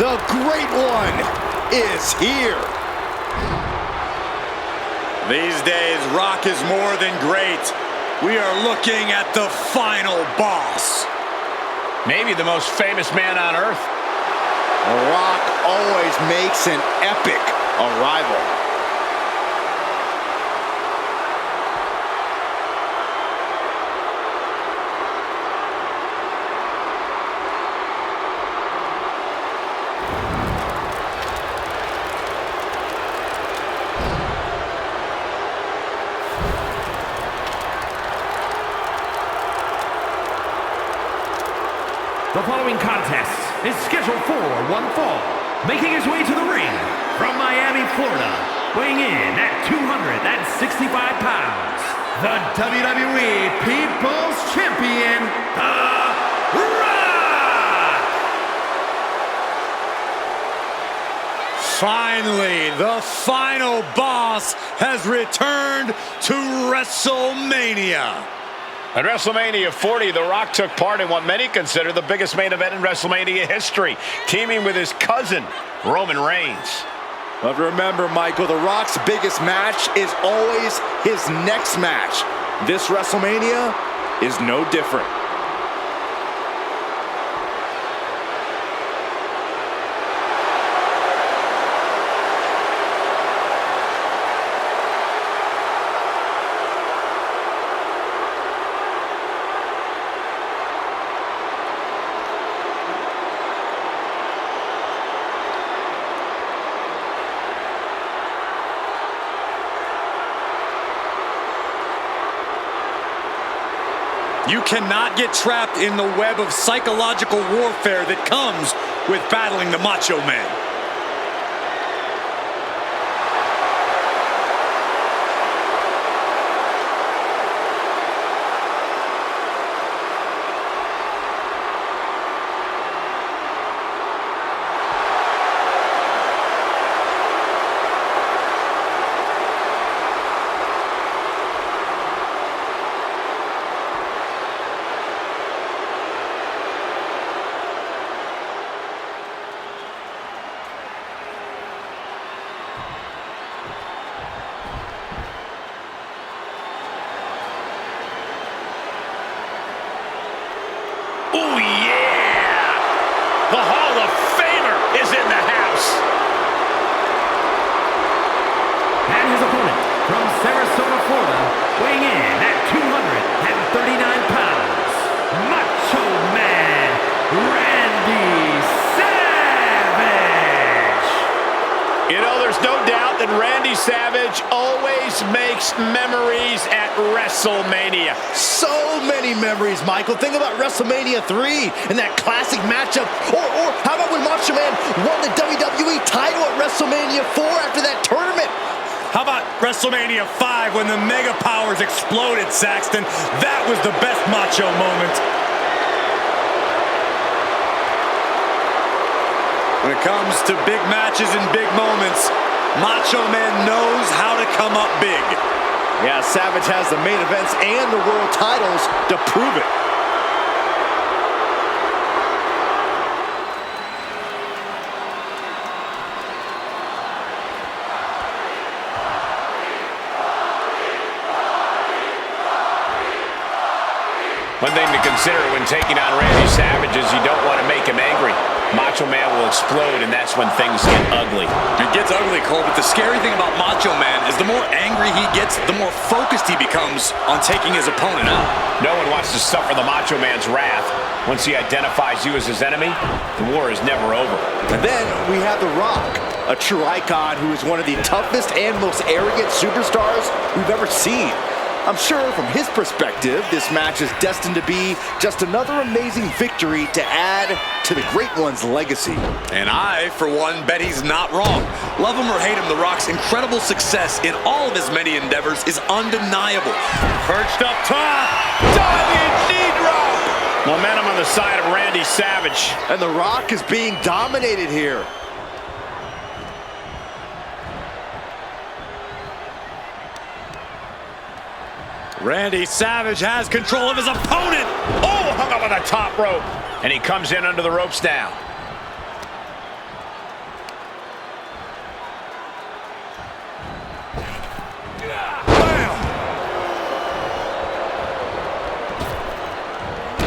The Great One is here. These days, Rock is more than great. We are looking at the final boss. Maybe the most famous man on earth. Rock always makes an epic arrival. The following contest is scheduled for one fall. Making his way to the ring from Miami, Florida, weighing in at 265 pounds, the WWE People's Champion, The Rock! Finally, the final boss has returned to WrestleMania. At WrestleMania 40, The Rock took part in what many consider the biggest main event in WrestleMania history, teaming with his cousin, Roman Reigns. But remember, Michael, The Rock's biggest match is always his next match. This WrestleMania is no different. You cannot get trapped in the web of psychological warfare that comes with battling the Macho Man. Randy Savage always makes memories at WrestleMania. So many memories, Michael. Think about WrestleMania 3 and that classic matchup. Or how about when Macho Man won the WWE title at WrestleMania 4 after that tournament? How about WrestleMania 5 when the Mega Powers exploded, Saxton? That was the best Macho moment. When it comes to big matches and big moments, Macho Man knows how to come up big. Yeah, Savage has the main events and the world titles to prove it. One thing to consider when taking on Randy Savage is you don't want to make him angry. Macho Man will explode, and that's when things get ugly. It gets ugly, Cole, but the scary thing about Macho Man is the more angry he gets, the more focused he becomes on taking his opponent out. No one wants to suffer the Macho Man's wrath. Once he identifies you as his enemy, the war is never over. And then we have The Rock, a true icon who is one of the toughest and most arrogant superstars we've ever seen. I'm sure from his perspective, this match is destined to be just another amazing victory to add to the Great One's legacy. And I, for one, bet he's not wrong. Love him or hate him, The Rock's incredible success in all of his many endeavors is undeniable. Perched up top, diving knee drop. Momentum on the side of Randy Savage. And The Rock is being dominated here. Randy Savage has control of his opponent. Oh, hung up on the top rope. And he comes in under the ropes now. Bam!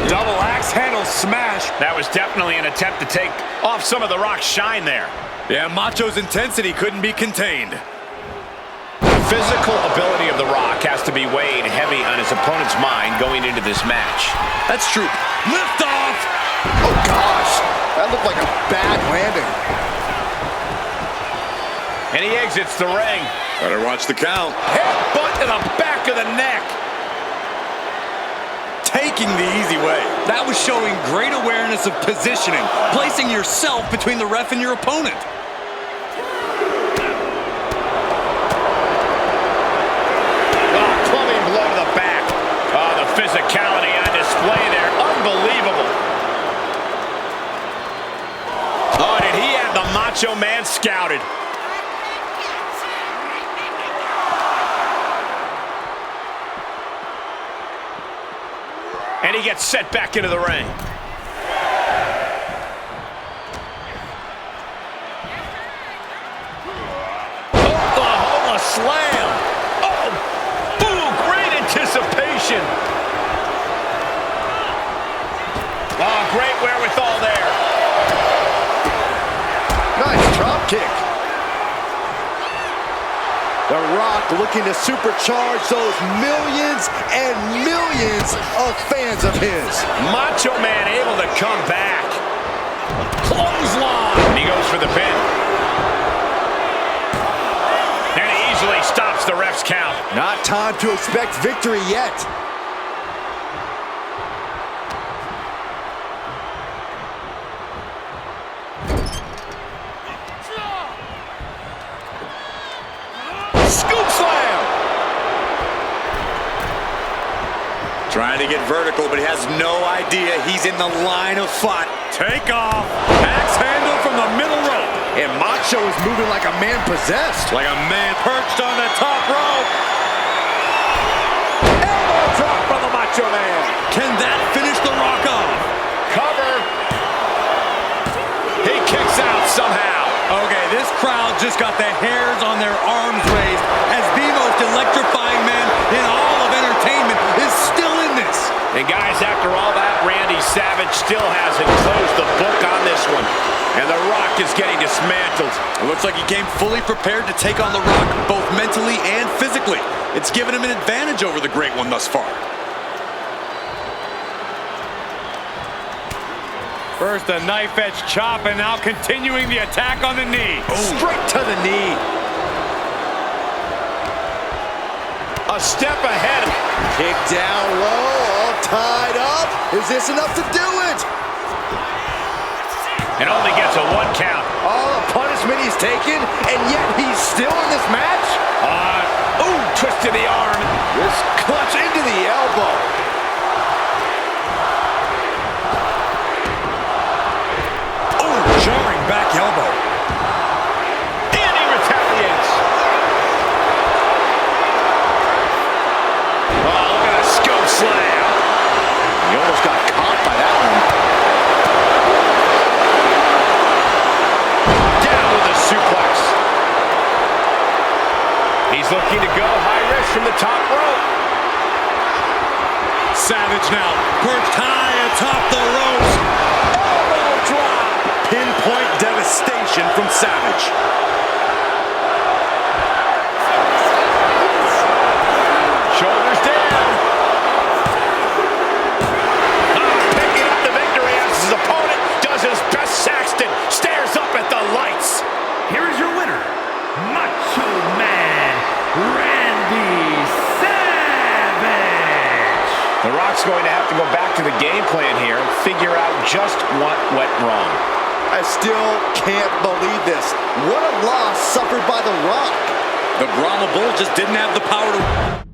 Double axe handle smash. That was definitely an attempt to take off some of The Rock's shine there. Yeah, Macho's intensity couldn't be contained. Physical ability of The Rock has to be weighed heavy on his opponent's mind going into this match. That's true. Lift off! Oh gosh, that looked like a bad landing. And he exits the ring. Better watch the count. Headbutt to the back of the neck. Taking the easy way. That was showing great awareness of positioning, placing yourself between the ref and your opponent. Physicality on display there. Unbelievable. Oh, did he have the Macho Man scouted? And he gets set back into the ring. Oklahoma slam. Oh, boom, great anticipation. Oh, great wherewithal there. Nice drop kick. The Rock looking to supercharge those millions and millions of fans of his. Macho Man able to come back. Clothesline. And he goes for the pin. And he easily stops the ref's count. Not time to expect victory yet. Trying to get vertical, but he has no idea he's in the line of fight. Take off. Axe handle from the middle rope. And Macho is moving like a man possessed. Like a man perched on the top rope. Elbow drop from the Macho Man. Can that finish The Rock off? Cover. He kicks out somehow. Okay, this crowd just got the hairs on their arms raised as the most electrifying man in all of entertainment is still in this. And guys, after all that, Randy Savage still hasn't closed the book on this one. And The Rock is getting dismantled. It looks like he came fully prepared to take on The Rock, both mentally and physically. It's given him an advantage over the Great One thus far. First a knife-edge chop, and now continuing the attack on the knee. Straight to the knee. A step ahead. Kick down low, all tied up. Is this enough to do it? And only gets a 1 count. All the punishment he's taken, and yet he's still in this match? Ooh, twist to the arm. This clutch into the elbow. Ooh, jarring back elbow. And he retaliates. Oh, look at a scope slam. He almost got caught by that one. Down with a suplex. He's looking to go high risk from the top rope. Savage now, perched high atop the ropes. Elbow drop. Pinpoint devastation from Savage. Shoulders down. Picking up the victory as his opponent does his best. Saxton stares up at the lights. Here is your winner, Macho Man Randy Savage. The Rock's going to have to go back to the game plan here and figure out just what went wrong. I still can't believe this. What a loss suffered by The Rock. The Brahma Bull just didn't have the power to...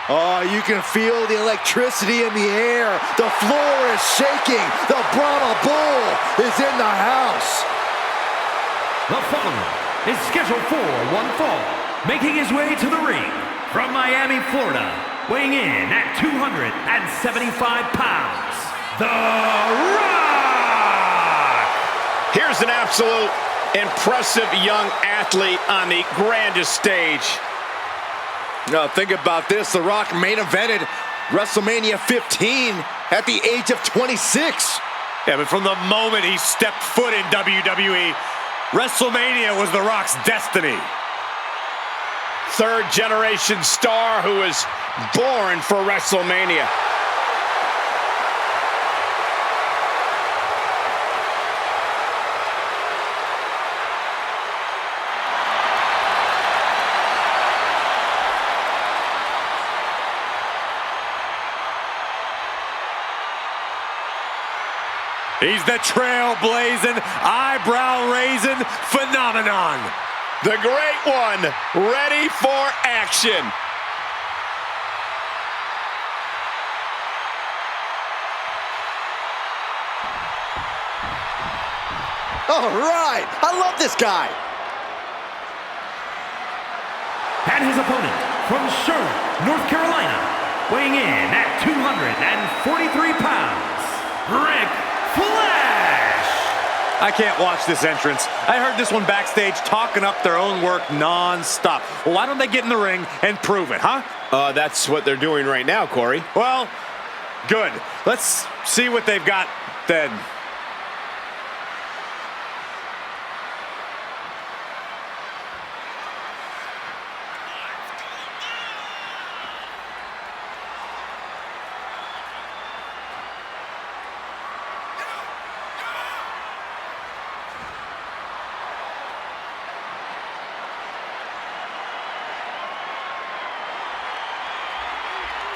Oh, you can feel the electricity in the air. The floor is shaking. The Brahma Bull is in the house. The following is scheduled for one fall, making his way to the ring from Miami, Florida, weighing in at 275 pounds, The Rock! Here's an absolute impressive young athlete on the grandest stage. Now think about this. The Rock main evented WrestleMania 15 at the age of 26. Yeah, but from the moment he stepped foot in WWE, WrestleMania was The Rock's destiny. Third generation star who was born for WrestleMania. He's the trailblazing, eyebrow-raising phenomenon. The great one, ready for action. All right, I love this guy. And his opponent from Charlotte, North Carolina, weighing in at 243 pounds, Ric Flair! I can't watch this entrance. I heard this one backstage talking up their own work non-stop. Well, why don't they get in the ring and prove it, huh? That's what they're doing right now, Corey. Well, good. Let's see what they've got then.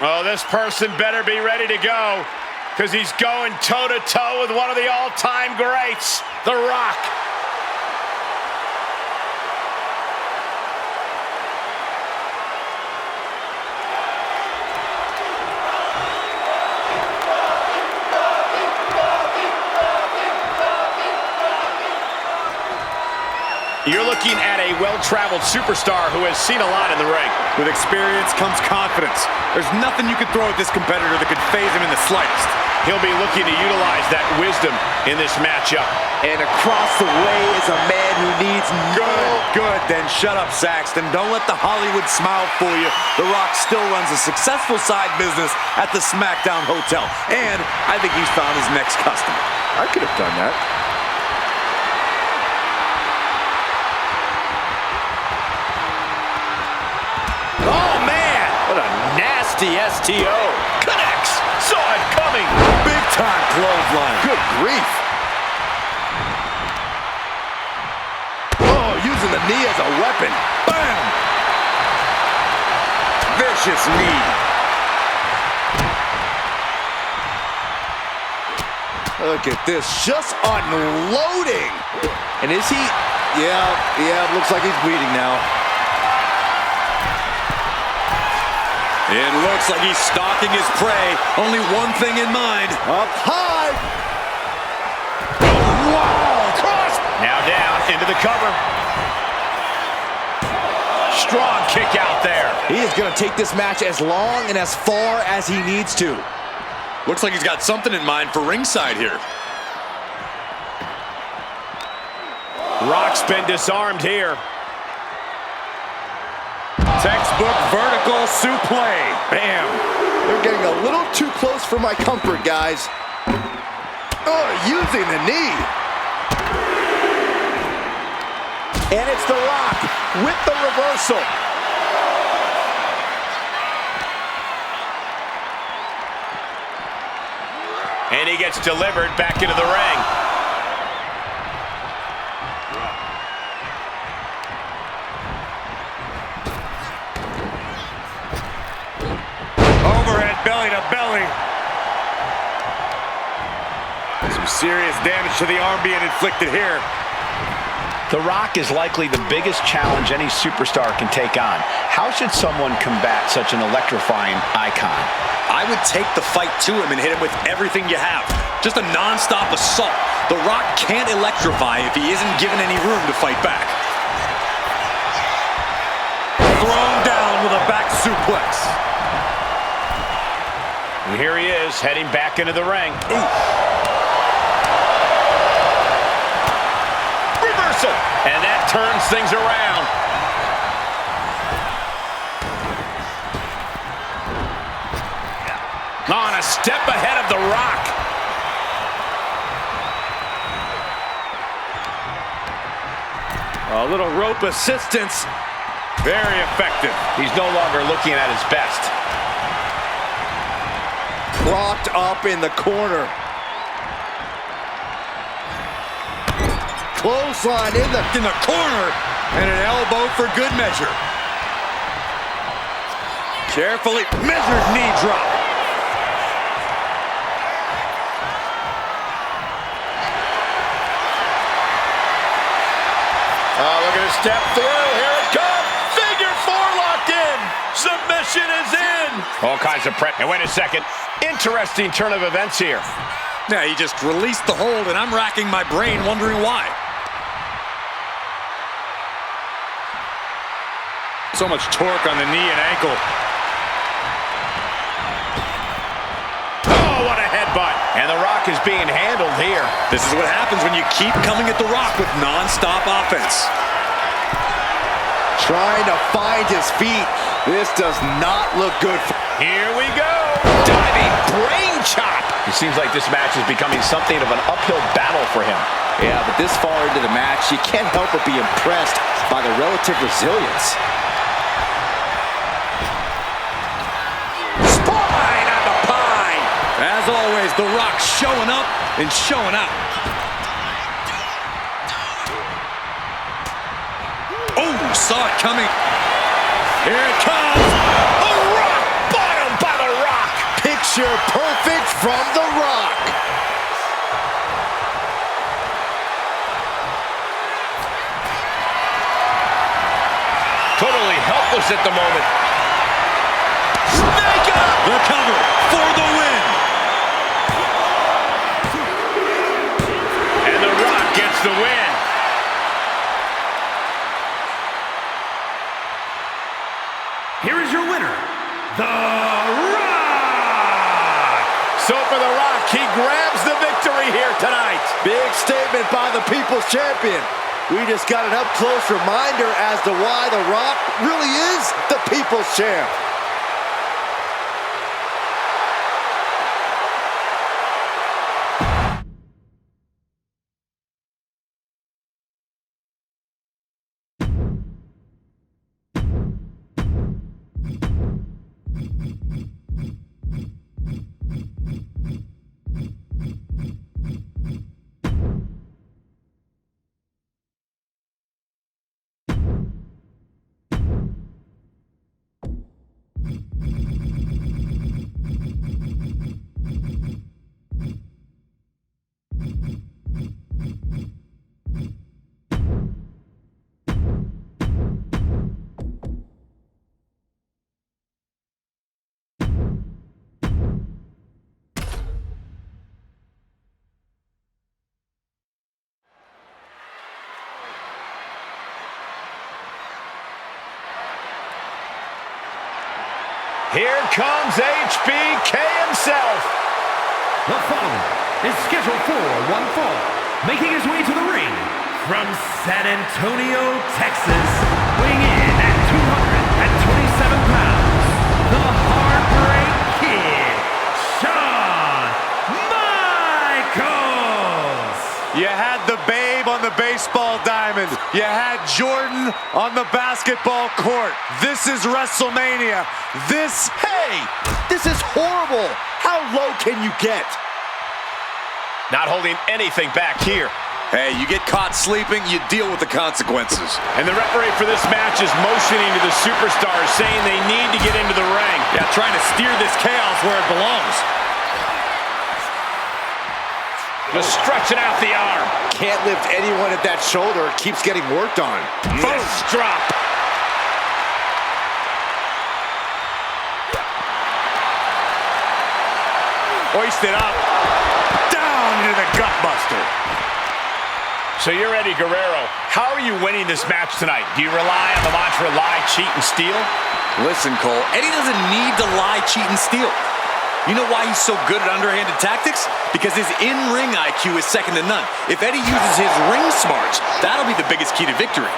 Oh, this person better be ready to go, because he's going toe-to-toe with one of the all-time greats. The Rock. You're looking at a well-traveled superstar who has seen a lot in the ring. With experience comes confidence. There's nothing you can throw at this competitor that could faze him in the slightest. He'll be looking to utilize that wisdom in this matchup. And across the way is a man who needs Good. Then shut up, Saxton. Don't let the Hollywood smile fool you. The Rock still runs a successful side business at the SmackDown Hotel. And I think he's found his next customer. I could have done that. Oh, man! What a nasty STO. Connects. Saw it coming. Big time clothesline. Good grief. Oh, using the knee as a weapon. Bam! Vicious knee. Look at this, just unloading. And is he? Yeah, looks like he's bleeding now. It looks like he's stalking his prey. Only one thing in mind. Up high. Wow! Cross! Now down into the cover. Strong kick out there. He is going to take this match as long and as far as he needs to. Looks like he's got something in mind for ringside here. Rock's been disarmed here. Textbook vertical suplex. Bam! They're getting a little too close for my comfort, guys. Oh, using the knee. And it's The Rock with the reversal. And he gets delivered back into the ring. Overhead belly to belly. Some serious damage to the arm being inflicted here. The Rock is likely the biggest challenge any superstar can take on. How should someone combat such an electrifying icon? I would take the fight to him and hit him with everything you have. Just a non-stop assault. The Rock can't electrify if he isn't given any room to fight back. Thrown down with a back suplex. And here he is, heading back into the ring. Ooh. Reversal! And that turns things around. On a step ahead of The Rock. A little rope assistance. Very effective. He's no longer looking at his best. Locked up in the corner. Clothesline in the corner. And an elbow for good measure. Carefully measured knee drop. Look at his step through. Here it comes. Figure four locked in. Submission is in. All kinds of prep. And wait a second. Interesting turn of events here. Yeah, he just released the hold, and I'm racking my brain wondering why. So much torque on the knee and ankle. Oh, what a headbutt. And The Rock is being handled here. This is what happens when you keep coming at The Rock with non-stop offense. Trying to find his feet. This does not look good. Here we go. Diving brain chop. It seems like this match is becoming something of an uphill battle for him. Yeah, but this far into the match, you can't help but be impressed by the relative resilience. Spine on the pine. As always, The Rock showing up and showing out. Oh, saw it coming. Here it comes. The Rock bottom by The Rock. Picture perfect from The Rock. helpless at the moment. Snake up! The cover for the win. And The Rock gets the win. Here is your winner, The Rock! So for The Rock, he grabs the victory here tonight. Big statement by the People's Champion. We just got an up-close reminder as to why The Rock really is the People's Champ. Here comes HBK himself. The following is scheduled for one fall, making his way to the ring from San Antonio, Texas, weighing in at 227 pounds, the Heartbreak Kid, Shawn Michaels. You had the babe on the baseball diamond. You had Jordan on the basketball court. This is WrestleMania. Hey, this is horrible. How low can you get? Not holding anything back here. Hey, you get caught sleeping, you deal with the consequences. And the referee for this match is motioning to the superstars, saying they need to get into the ring. Yeah, trying to steer this chaos where it belongs. Just stretching out the arm. Can't lift anyone at that shoulder. Keeps getting worked on. First drop. Hoisted up. Down into the gutbuster. So you're Eddie Guerrero. How are you winning this match tonight? Do you rely on the mantra lie, cheat, and steal? Listen, Cole, Eddie doesn't need to lie, cheat, and steal. You know why he's so good at underhanded tactics? Because his in-ring IQ is second to none. If Eddie uses his ring smarts, that'll be the biggest key to victory.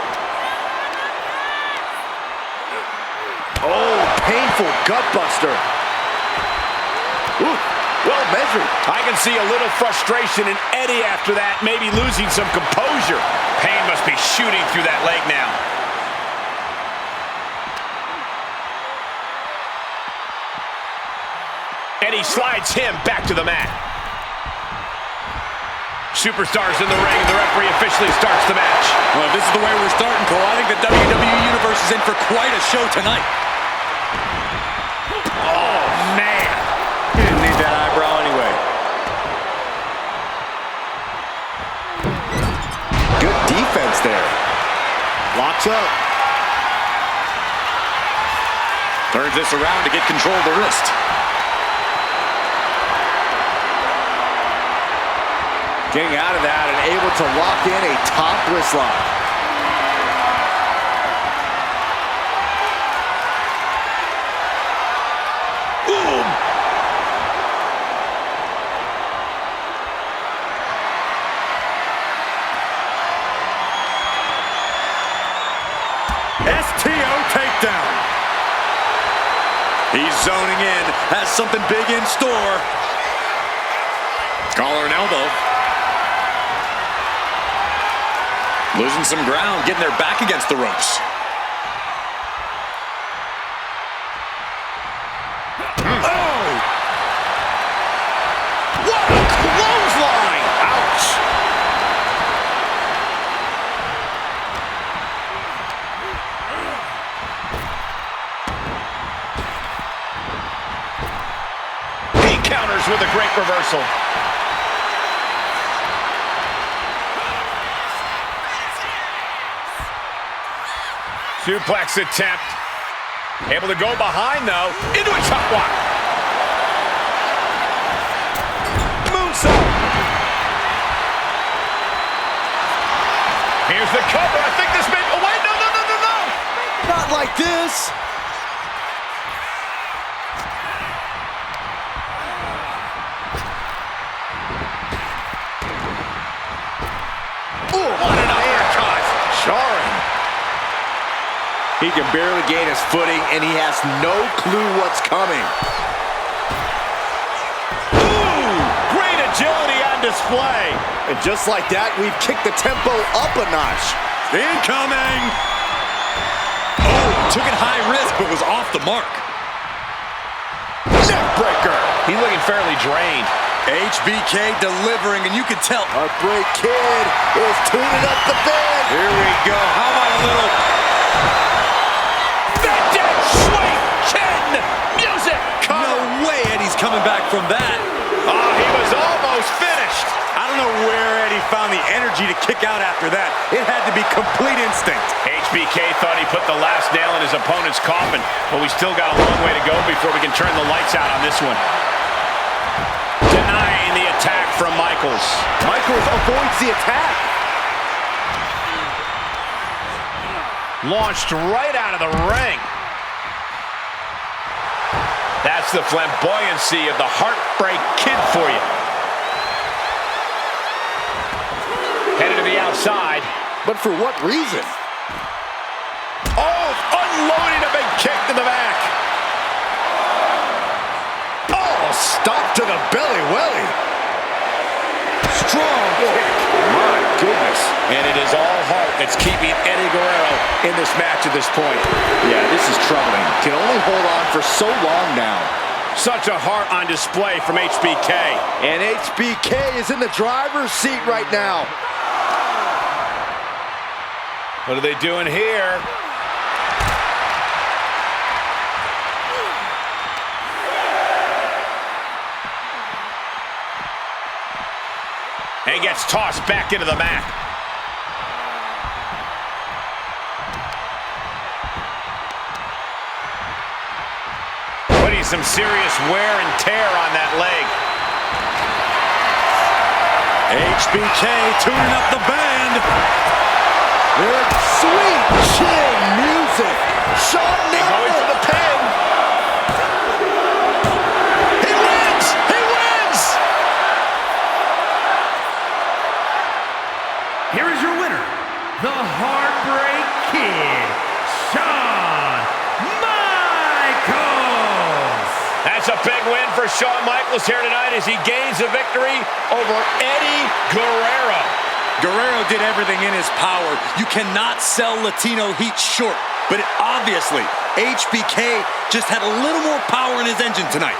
Oh, painful gutbuster. Ooh, well measured. I can see a little frustration in Eddie after that, maybe losing some composure. Pain must be shooting through that leg now. Eddie slides him back to the mat. Superstars in the ring, and the referee officially starts the match. Well, if this is the way we're starting, Cole, I think the WWE Universe is in for quite a show tonight. Oh, man. He didn't need that eyebrow anyway. Good defense there. Locks up. Turns this around to get control of the wrist. Getting out of that and able to lock in a top wrist lock. Boom! STO takedown. He's zoning in, has something big in store. Collar and elbow. Losing some ground, getting their back against the ropes. Oh! What a clothesline! Ouch! He counters with a great reversal. Suplex attempt. Able to go behind, though, into a chop block. Moonsault. Here's the cover. I think this may... Oh, wait, no. Not like this. What an uppercut. Jarring. He can barely gain his footing, and he has no clue what's coming. Ooh, great agility on display. And just like that, we've kicked the tempo up a notch. Incoming! Oh, took it high risk, but was off the mark. Neckbreaker. He's looking fairly drained. HBK delivering, and you can tell. Heartbreak Kid is tuning up the band. Here we go. How about a little... Vintage sweet chin music. No way Eddie's coming back from that. Oh, he was almost finished. I don't know where Eddie found the energy to kick out after that. It had to be complete instinct. HBK thought he put the last nail in his opponent's coffin, but we still got a long way to go before we can turn the lights out on this one. Denying the attack from Michaels. Michaels avoids the attack. Launched right out of the ring. That's the flamboyancy of the Heartbreak Kid for you. Headed to the outside. But for what reason? Oh, unloading a big kick to the back. Oh, stop to the belly welly. Strong kick. My goodness. And it is all Hart that's keeping Eddie Guerrero in this match at this point. Yeah, this is troubling. Can only hold on for so long now. Such a Hart on display from HBK. And HBK is in the driver's seat right now. What are they doing here? And he gets tossed back into the mat. Putting some serious wear and tear on that leg. HBK tuning up the band. Sweet chin music. Shawn Going for the pin. He wins! He wins! Here is your winner, the Heartbreak Kid, Shawn Michaels. That's a big win for Shawn Michaels here tonight as he gains a victory over Eddie Guerrero. Guerrero did everything in his power. You cannot sell Latino heat short, but obviously, HBK just had a little more power in his engine tonight.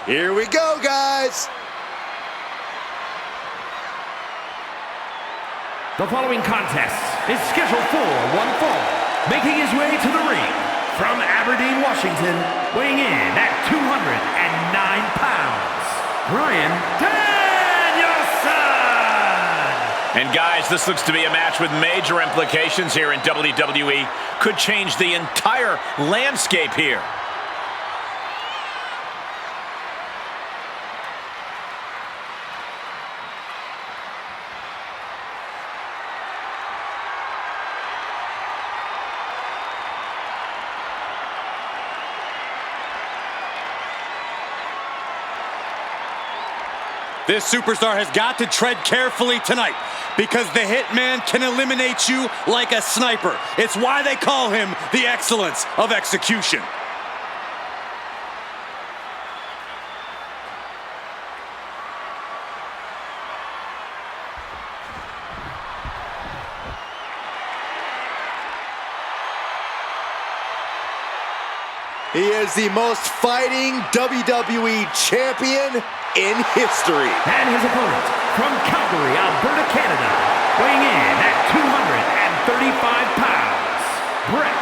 Here we go, guys. The following contest is scheduled for one fall. Making his way to the ring from Aberdeen, Washington, weighing in at 209 pounds, Bryan Danielson! And guys, this looks to be a match with major implications here in WWE. Could change the entire landscape here. This superstar has got to tread carefully tonight because the Hitman can eliminate you like a sniper. It's why they call him the excellence of execution. He is the most fighting WWE champion in history. And his opponent from Calgary, Alberta, Canada, weighing in at 235 pounds, Bret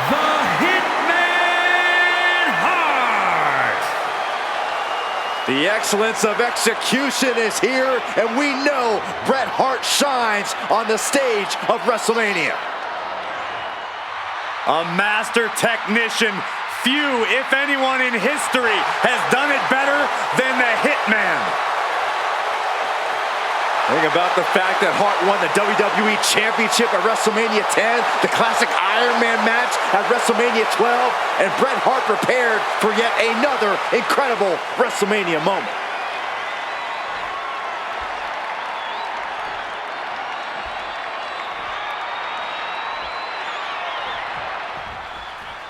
the Hitman Hart. The excellence of execution is here, and we know Bret Hart shines on the stage of WrestleMania. A master technician. Few, if anyone in history, has done it better than the Hitman. Think about the fact that Hart won the WWE Championship at WrestleMania 10, the classic Iron Man match at WrestleMania 12, and Bret Hart prepared for yet another incredible WrestleMania moment.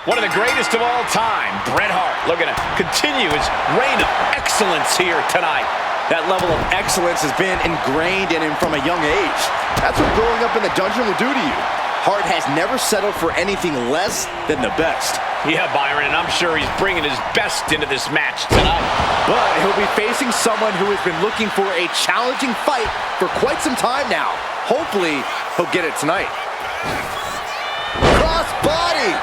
One of the greatest of all time, Bret Hart, looking to continue his reign of excellence here tonight. That level of excellence has been ingrained in him from a young age. That's what growing up in the dungeon will do to you. Hart has never settled for anything less than the best. Yeah, Byron, and I'm sure he's bringing his best into this match tonight. But he'll be facing someone who has been looking for a challenging fight for quite some time now. Hopefully, he'll get it tonight. Cross body!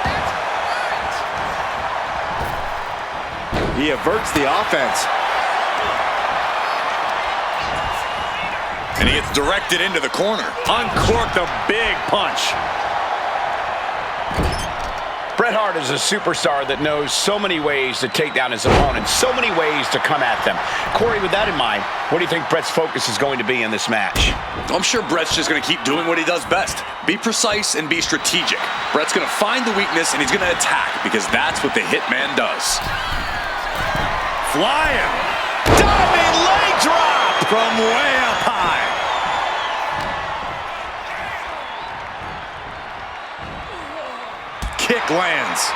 He averts the offense. And he gets directed into the corner. Uncorked a big punch. Bret Hart is a superstar that knows so many ways to take down his opponents, so many ways to come at them. Corey, with that in mind, what do you think Bret's focus is going to be in this match? I'm sure Bret's just going to keep doing what he does best. Be precise and be strategic. Bret's going to find the weakness and he's going to attack because that's what the Hitman does. Flying. Diving leg drop! From way up high. Kick lands.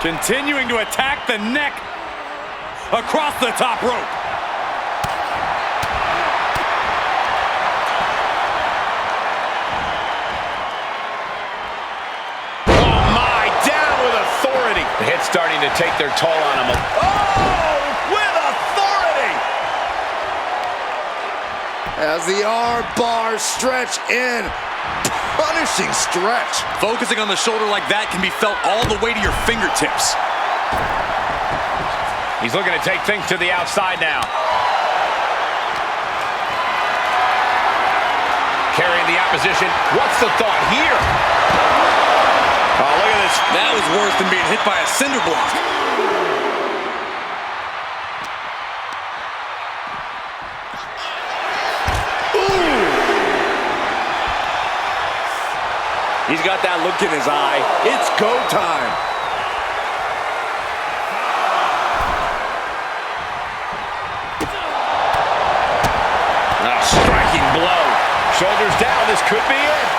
Continuing to attack the neck across the top rope. The hit's starting to take their toll on him. Oh, with authority! As the arm bars stretch in. Punishing stretch. Focusing on the shoulder like that can be felt all the way to your fingertips. He's looking to take things to the outside now. Carrying the opposition. What's the thought here? Oh, look at this. That was worse than being hit by a cinder block. Ooh. He's got that look in his eye. It's go time. Striking blow. Shoulders down. This could be it.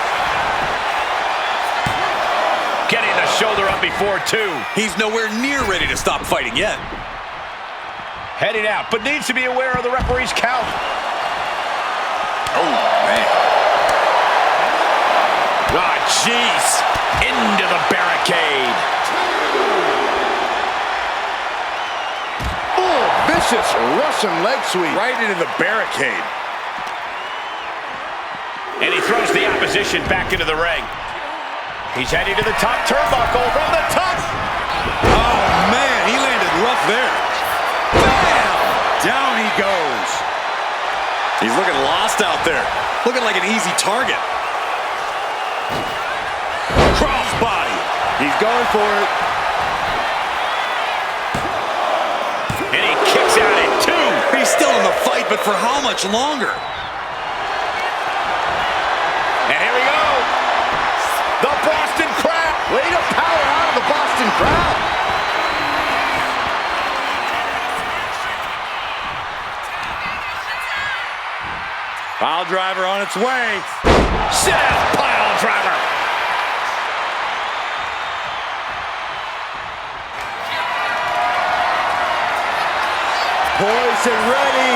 Getting the shoulder up before two. He's nowhere near ready to stop fighting yet. Heading out, but needs to be aware of the referee's count. Oh, man. Ah, jeez. Into the barricade. Oh, vicious Russian leg sweep. Right into the barricade. And he throws the opposition back into the ring. He's heading to the top turnbuckle from the top. Oh, man, he landed rough there. Bam! Down he goes. He's looking lost out there. Looking like an easy target. Crossbody. He's going for it. And he kicks out at two. He's still in the fight, but for how much longer? And here we go. The Boston Crab. Way to power out of the Boston Crab. Pile driver on its way. Seth pile driver. Poised and ready.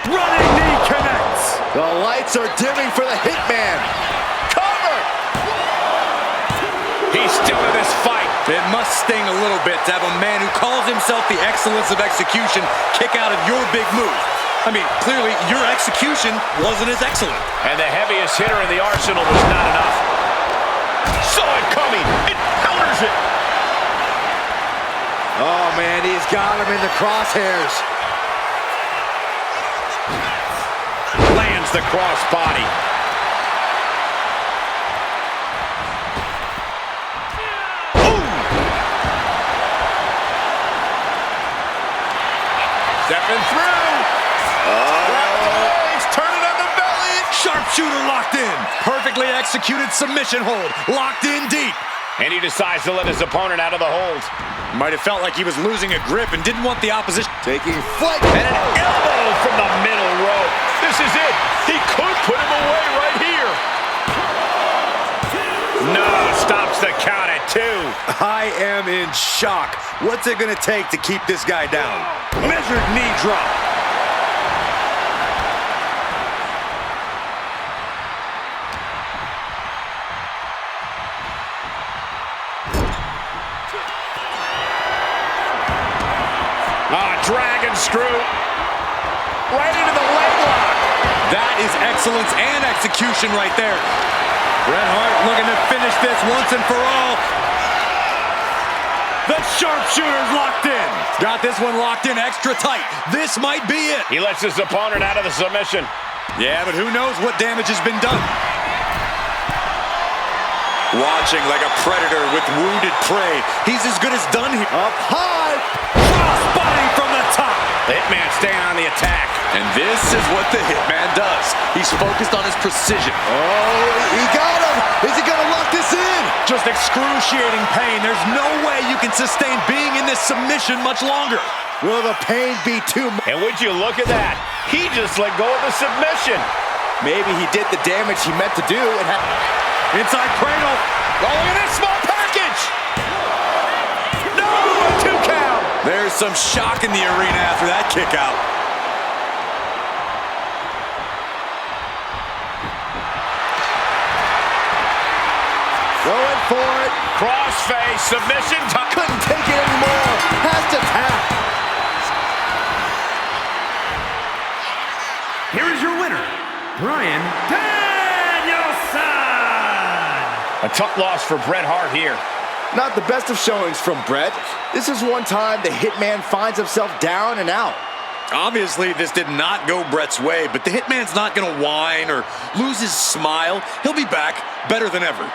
Running knee connects. The lights are dimming for the Hitman. Cover! He's still in this fight. It must sting a little bit to have a man who calls himself the excellence of execution kick out of your big move. I mean, clearly your execution wasn't as excellent. And the heaviest hitter in the arsenal was not enough. Saw it coming. It counters it. Oh, man, he's got him in the crosshairs. Lands the crossbody. Stepping through. He's turning on the belly. Sharpshooter locked in. Perfectly executed submission hold. Locked in deep. And he decides to let his opponent out of the hold. Might have felt like he was losing a grip and didn't want the opposition. Taking flight. And an elbow from the middle rope. This is it. He could put him away right here. No, stops the count at 2. I am in shock. What's it going to take to keep this guy down? Measured knee drop. Dragon screw. Right into the leg lock. That is excellence and execution right there. Bret Hart looking to finish this once and for all. The sharpshooter's locked in. Got this one locked in extra tight. This might be it. He lets his opponent out of the submission. Yeah, but who knows what damage has been done. Watching like a predator with wounded prey. He's as good as done here. Up high. Crossbody from the top. The Hitman staying on the attack. And this is what the Hitman does. He's focused on his precision. Oh, he got him. Is he going to lock this in? Just excruciating pain. There's no way you can sustain being in this submission much longer. Will the pain be too much? And would you look at that? He just let go of the submission. Maybe he did the damage he meant to do and inside cradle. Oh, look at this small package. No, a 2 count. There's some shock in the arena after that kick out. going for it. Crossface submission. Couldn't take it anymore. Has to tap. Here is your winner, Bryan Danielson. A tough loss for Bret Hart here. Not the best of showings from Bret. This is one time the Hitman finds himself down and out. Obviously, this did not go Bret's way, but the Hitman's not going to whine or lose his smile. He'll be back better than ever.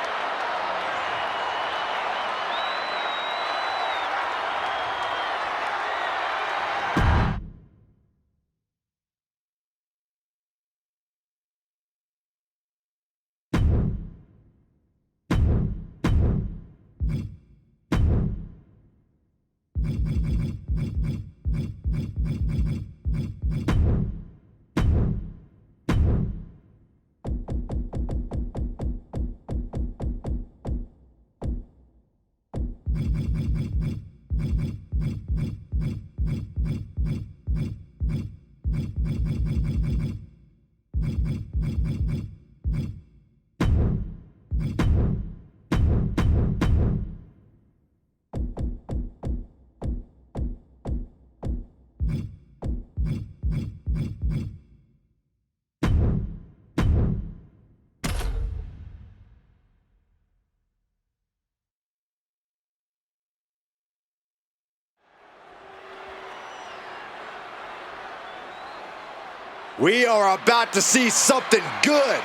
We are about to see something good.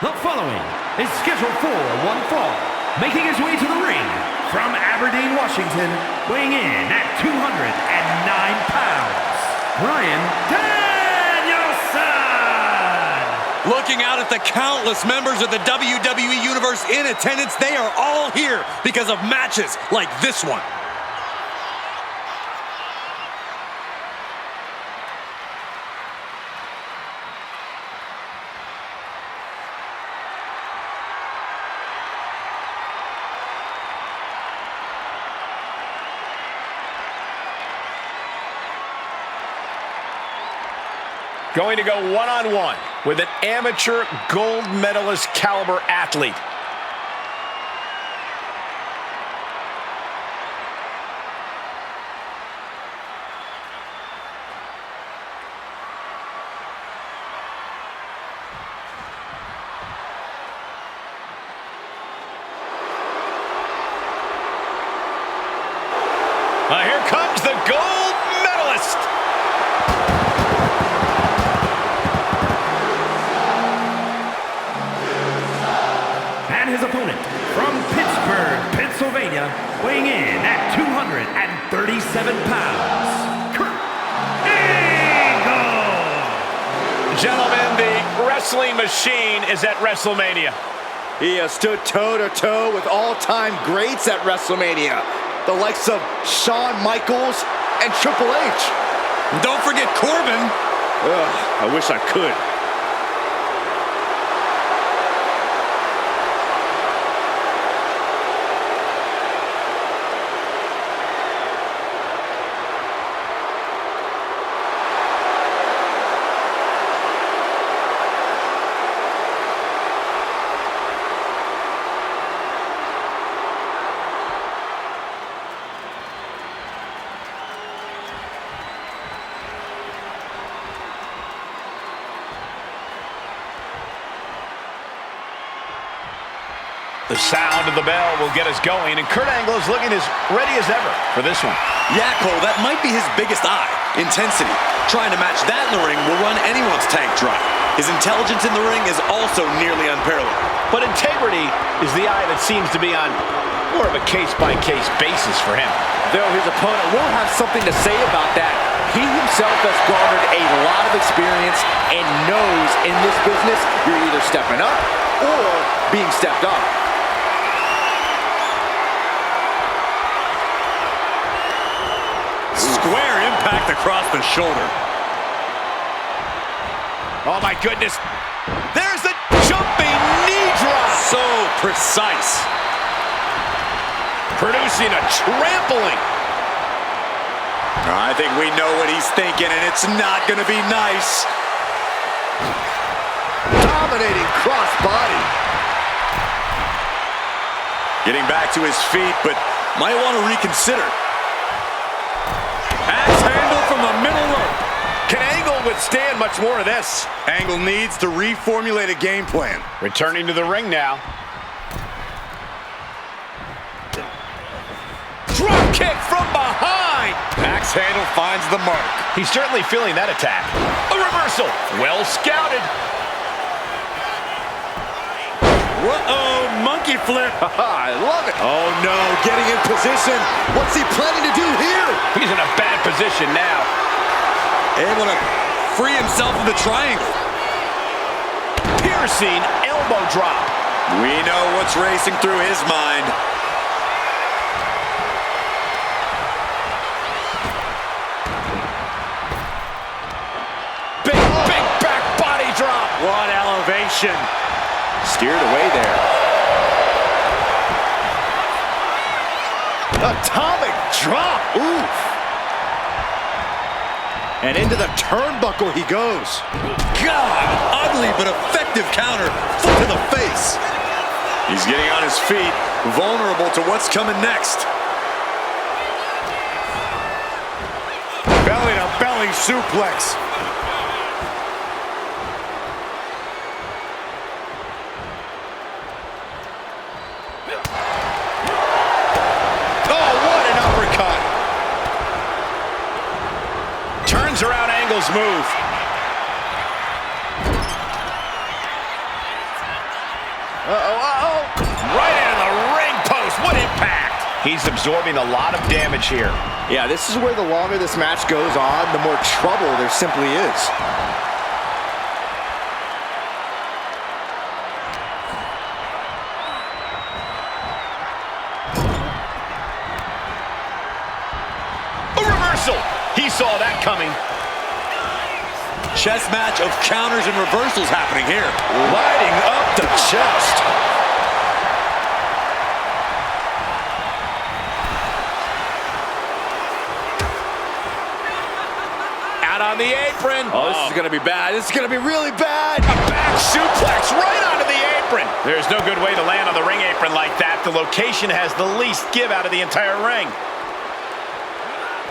The following is scheduled for one fall, making his way to the ring from Aberdeen, Washington, weighing in at 209 pounds, Bryan Danielson! Looking out at the countless members of the WWE Universe in attendance, they are all here because of matches like this one. Going to go one-on-one with an amateur gold medalist caliber athlete. Here comes the gold medalist. And his opponent from Pittsburgh, Pennsylvania, weighing in at 237 pounds, Kurt Angle. Gentlemen, the wrestling machine is at WrestleMania. He has stood toe-to-toe with all-time greats at WrestleMania. The likes of Shawn Michaels and Triple H. Don't forget Corbin. I wish I could. The sound of the bell will get us going, and Kurt Angle is looking as ready as ever for this one. Yeah, Cole, that might be his biggest eye. Intensity. Trying to match that in the ring will run anyone's tank dry. His intelligence in the ring is also nearly unparalleled. But integrity is the eye that seems to be on more of a case-by-case basis for him. Though his opponent will have something to say about that, he himself has garnered a lot of experience and knows in this business you're either stepping up or being stepped on. Square impact across the shoulder. Oh my goodness. There's the jumping knee drop. So precise. Producing a trampling. I think we know what he's thinking, and it's not going to be nice. Dominating cross-body. Getting back to his feet, but might want to reconsider. Axe handle from the middle rope. Can Angle withstand much more of this? Angle needs to reformulate a game plan. Returning to the ring now. Drop kick from behind. Axe handle finds the mark. He's certainly feeling that attack. A reversal. Well scouted. Whoa, monkey flip. I love it. Oh no, getting in position. What's he planning to do here? He's in a bad position now. Able to free himself of the triangle. Piercing elbow drop. We know what's racing through his mind. Big back body drop. What elevation. Steered away there. Atomic drop. Oof. And into the turnbuckle he goes. God, ugly but effective counter. Foot to the face. He's getting on his feet, vulnerable to what's coming next. Belly to belly suplex. Around Angle's move. Right into the ring post. What impact. He's absorbing a lot of damage here. Yeah, this is where the longer this match goes on, the more trouble there simply is. A reversal. He saw that coming. Chess match of counters and reversals happening here. Lighting up the chest. Out on the apron. Oh, this is going to be bad. This is going to be really bad. A back suplex right onto the apron. There's no good way to land on the ring apron like that. The location has the least give out of the entire ring.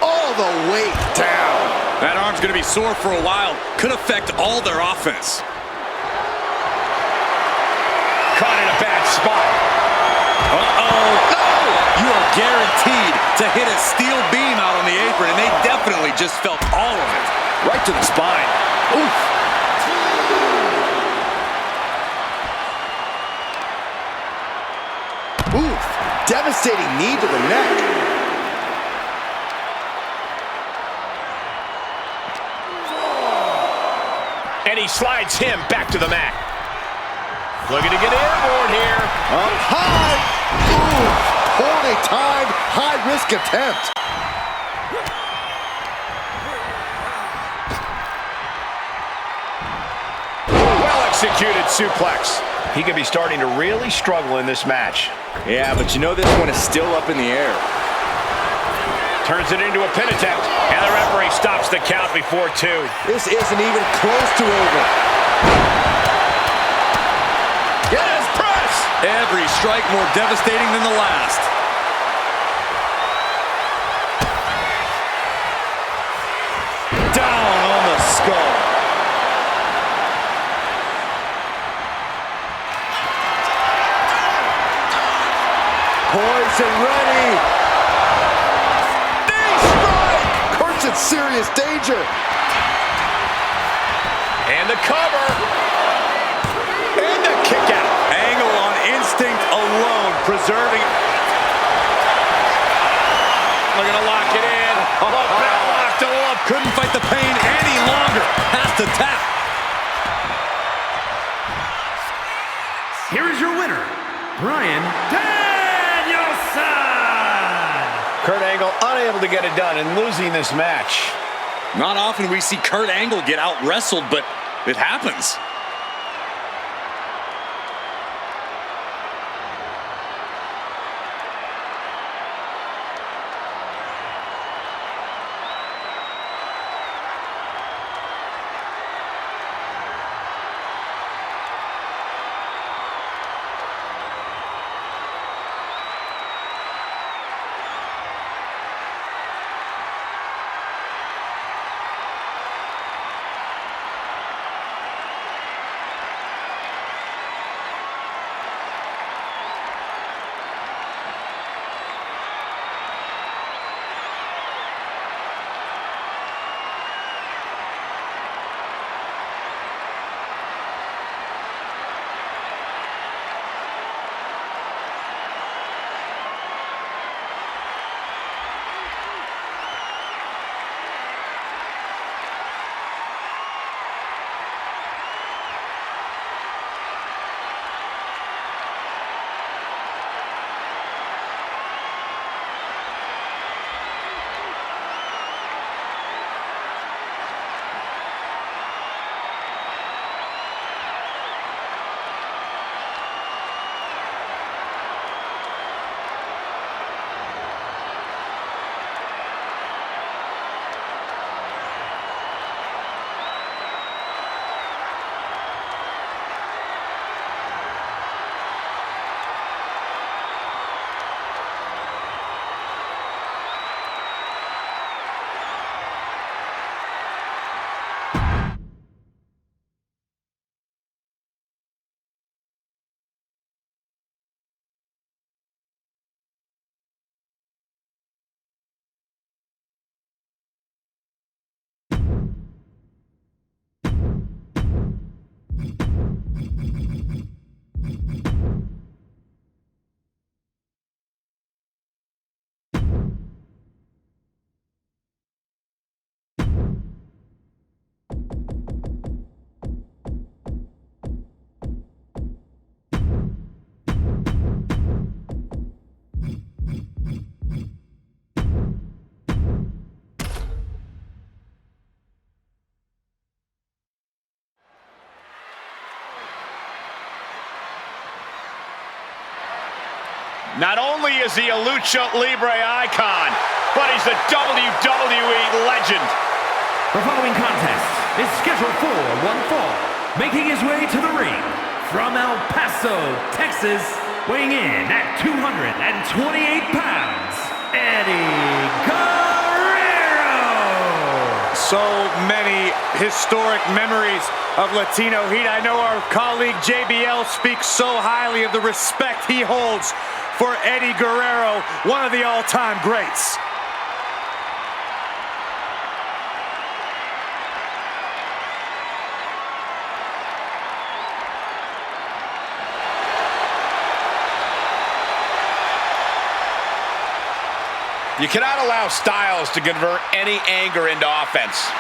All the weight down. That arm's going to be sore for a while. Could affect all their offense. Caught in a bad spot. Uh-oh. No! You are guaranteed to hit a steel beam out on the apron, and they definitely just felt all of it. Right to the spine. Oof. Oof. Devastating knee to the neck. And he slides him back to the mat. Looking to get airborne here. Up high. Ooh, poorly timed, high-risk attempt. Well-executed suplex. He could be starting to really struggle in this match. Yeah, but you know this one is still up in the air. Turns it into a pin attempt, and the referee stops the count before 2. This isn't even close to over. Yes, press! Every strike more devastating than the last. Down on the skull. Poised and ready. Knee strike! Kurt's in serious danger. And the cover. And the kick out. Angle on instinct alone, preserving. Looking to lock it in. Oh, bell locked him up. Couldn't fight the pain any longer. Has to tap. Here is your winner, Bryan Danielson! Kurt Angle unable to get it done and losing this match. Not often we see Kurt Angle get out-wrestled, but it happens. Not only is he a Lucha Libre icon, but he's a WWE legend. The following contest is scheduled for one fall. Making his way to the ring from El Paso, Texas, weighing in at 228 pounds, Eddie Guerrero! So many historic memories of Latino heat. I know our colleague JBL speaks so highly of the respect he holds for Eddie Guerrero, one of the all-time greats. You cannot allow Styles to convert any anger into offense.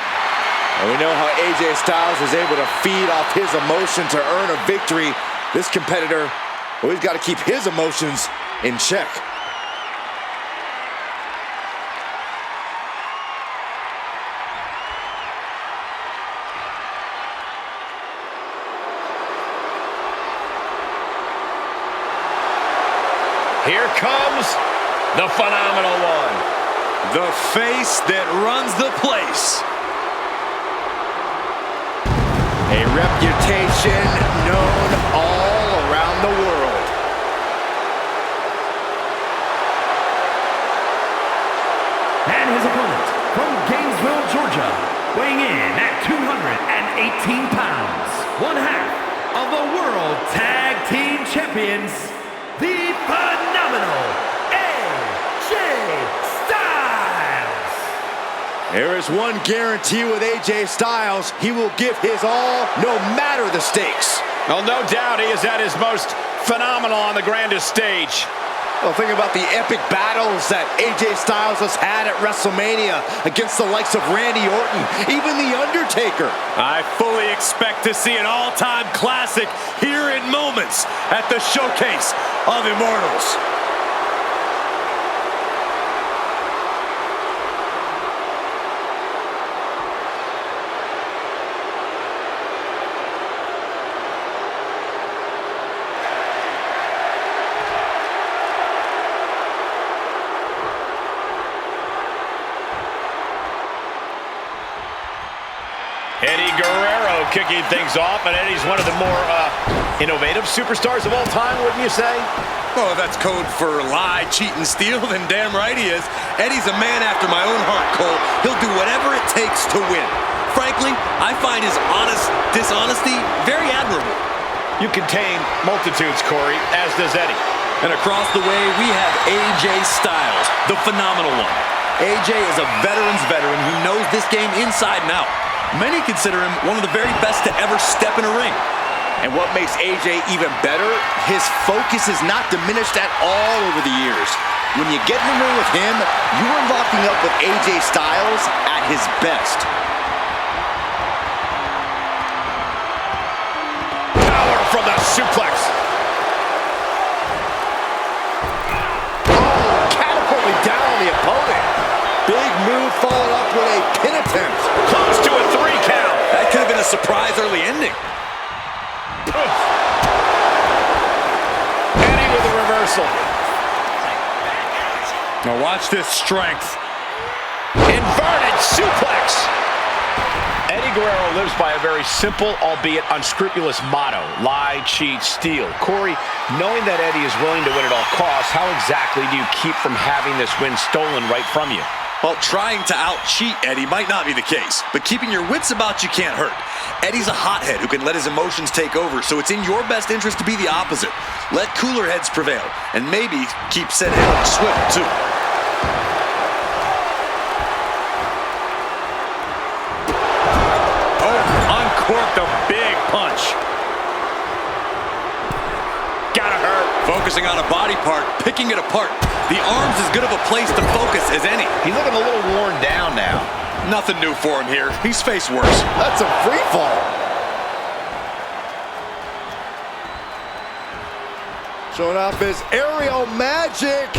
And we know how AJ Styles was able to feed off his emotion to earn a victory. This competitor, well, he's got to keep his emotions in check. Here comes the phenomenal one. The face that runs the place. A reputation known all around the world. And his opponent from Gainesville, Georgia, weighing in at 218 pounds, one half of the World Tag Team Champions, the phenomenal AJ Styles. There is one guarantee with AJ Styles. He will give his all, no matter the stakes. Well, no doubt he is at his most phenomenal on the grandest stage. Well, think about the epic battles that AJ Styles has had at WrestleMania against the likes of Randy Orton, even The Undertaker. I fully expect to see an all-time classic here in moments at the Showcase of Immortals. Eddie Guerrero kicking things off, and Eddie's one of the more innovative superstars of all time, wouldn't you say? Oh, that's code for lie, cheat, and steal, then damn right he is. Eddie's a man after my own heart, Cole. He'll do whatever it takes to win. Frankly, I find his dishonesty very admirable. You contain multitudes, Corey, as does Eddie. And across the way, we have AJ Styles, the phenomenal one. AJ is a veteran's veteran who knows this game inside and out. Many consider him one of the very best to ever step in a ring. And what makes AJ even better, his focus is not diminished at all over the years. When you get in the ring with him, you are locking up with AJ Styles at his best. Power from the suplex. Oh, catapulting down on the opponent. Big move followed up with a pin attempt. Close to a 3 count. That could have been a surprise early ending. Eddie with a reversal. Now watch this strength. Inverted suplex. Eddie Guerrero lives by a very simple, albeit unscrupulous motto: lie, cheat, steal. Corey, knowing that Eddie is willing to win at all costs, how exactly do you keep from having this win stolen right from you? Well, trying to out-cheat Eddie might not be the case, but keeping your wits about you can't hurt. Eddie's a hothead who can let his emotions take over, so it's in your best interest to be the opposite. Let cooler heads prevail, and maybe keep said head on a swivel, too. Oh, uncorked a big punch. Gotta hurt. Focusing on a body part, picking it apart. The arm's as good of a place to focus as any. He's looking a little worn down now. Nothing new for him here. He's faced worse. That's a free fall. Showing off his aerial magic.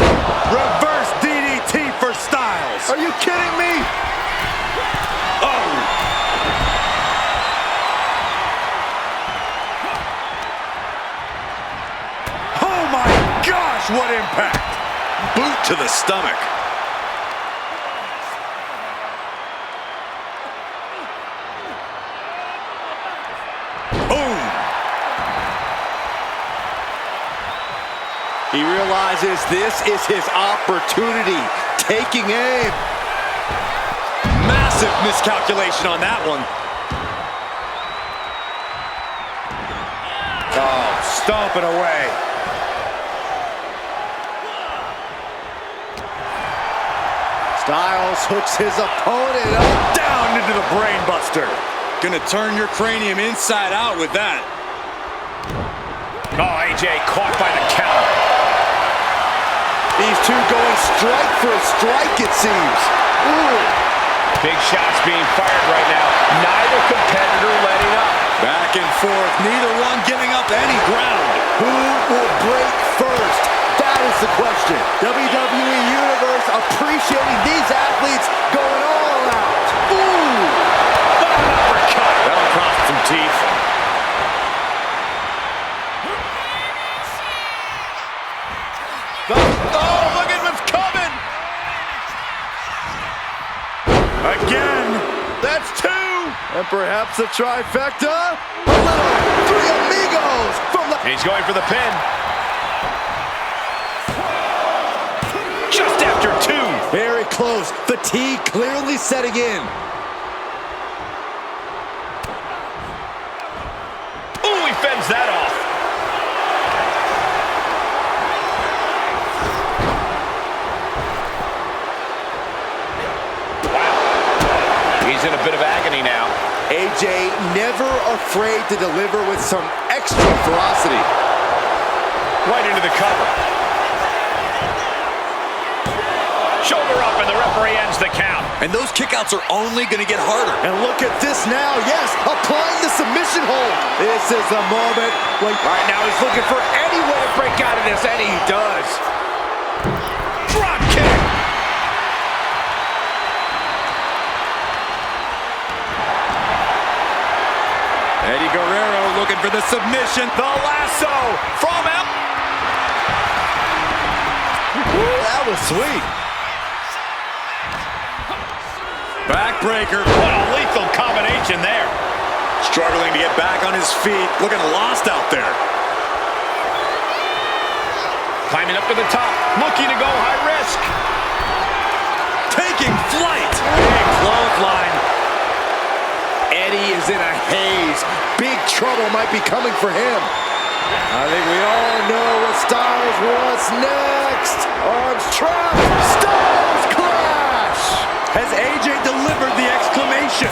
Reverse DDT for Styles. Are you kidding me? Oh! Oh my gosh, what impact! Boot to the stomach. He realizes this is his opportunity. Taking aim. Massive miscalculation on that one. Oh, stomping away. Styles hooks his opponent up. Down into the brain buster. Gonna turn your cranium inside out with that. Oh, AJ caught by the counter. These two going strike for a strike, it seems. Ooh. Big shots being fired right now. Neither competitor letting up. Back and forth, neither one giving up any ground. Who will break first? That is the question. WWE Universe appreciating these athletes going all out. Ooh! What an uppercut! That'll cost some teeth. Oh, look at what's coming! Again. That's two! And perhaps a trifecta. A little Three Amigos from the... And he's going for the pin. Just after two. Very close. Fatigue clearly setting in. Ooh, he fends that off. Wow. He's in a bit of agony now. AJ never afraid to deliver with some extra ferocity. Right into the cover. Shoulder up, and the referee ends the count. And those kickouts are only going to get harder. And look at this now. Yes, applying the submission hold. This is the moment. Right now he's looking for any way to break out of this, and he does. Drop kick. Eddie Guerrero looking for the submission. The lasso from him. That was sweet. Backbreaker. What a lethal combination there. Struggling to get back on his feet. Looking lost out there. Climbing up to the top. Looking to go high risk. Taking flight. Big clothesline. Eddie is in a haze. Big trouble might be coming for him. I think we all know what Styles wants next. Arms trapped. Styles clash. Has AJ delivered the exclamation?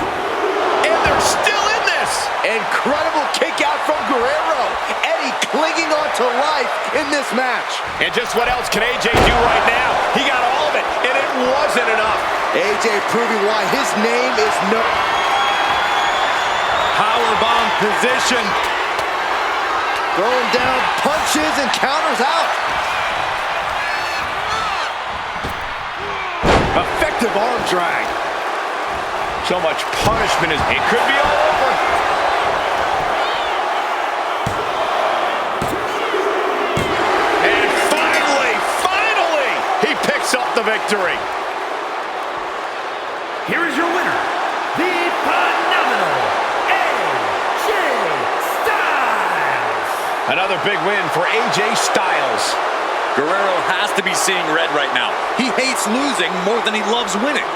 And they're still in this. Incredible kick out from Guerrero. Eddie clinging on to life in this match. And just what else can AJ do right now? He got all of it, and it wasn't enough. AJ proving why his name is no... Powerbomb position. Throwing down punches and counters out. Effective arm drag. So much punishment is... It could be all over. And finally, he picks up the victory. Here is your winner, the phenomenal AJ Styles. Another big win for AJ Styles. Guerrero has to be seeing red right now. He hates losing more than he loves winning.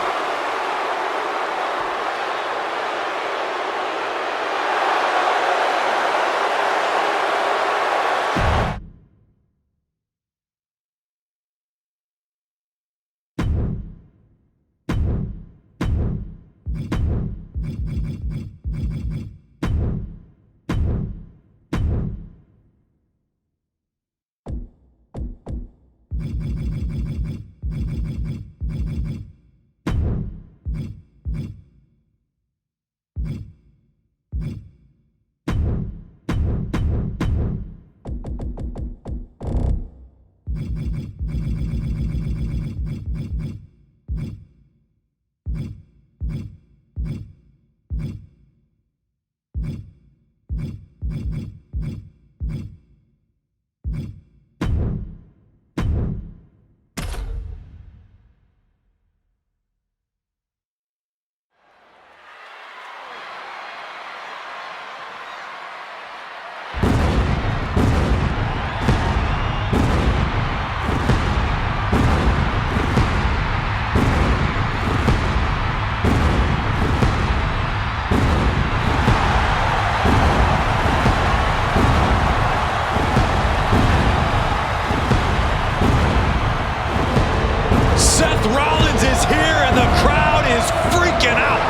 Seth Rollins is here and the crowd is freaking out.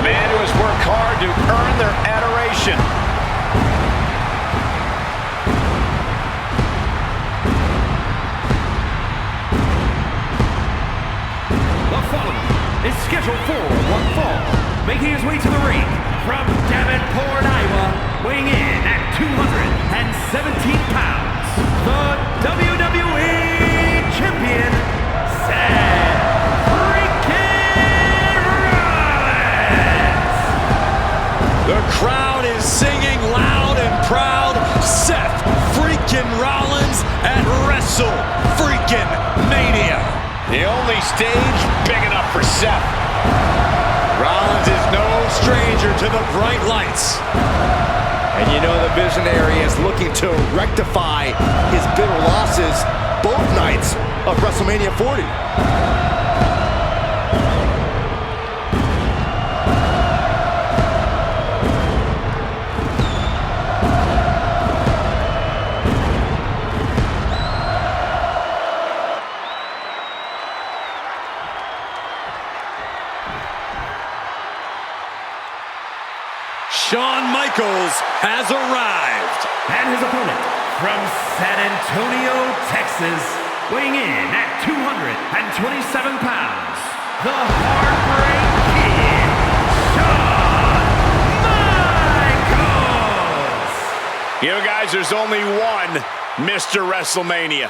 A man who has worked hard to earn their adoration. The following is scheduled for one fall, making his way to the ring from Davenport, Iowa, weighing in at 217 pounds, the WWE Champion, Seth freaking Rollins! The crowd is singing loud and proud, Seth freaking Rollins at Wrestle freaking Mania. The only stage big enough for Seth. Rollins is no stranger to the bright lights. And you know the Visionary is looking to rectify his bitter losses both nights of WrestleMania 40. Shawn Michaels has arrived. And his opponent from San Antonio, Texas, weighing in at 227 pounds, the Heartbreak Kid, Shawn Michaels! You know, guys, there's only one Mr. WrestleMania.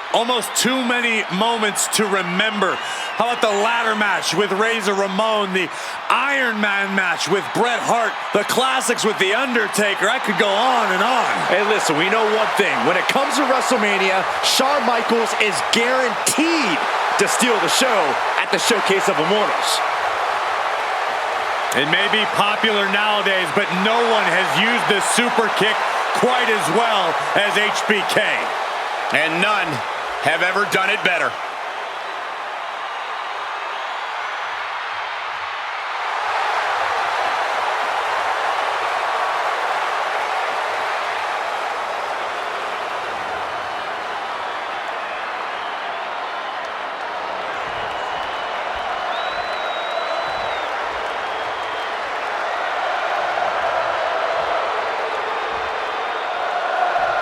Almost too many moments to remember. How about the ladder match with Razor Ramon, the Iron Man match with Bret Hart, the classics with The Undertaker. I could go on and on. Hey, listen, we know one thing. When it comes to WrestleMania, Shawn Michaels is guaranteed to steal the show at the Showcase of Immortals. It may be popular nowadays, but no one has used the super kick quite as well as HBK. And none have ever done it better.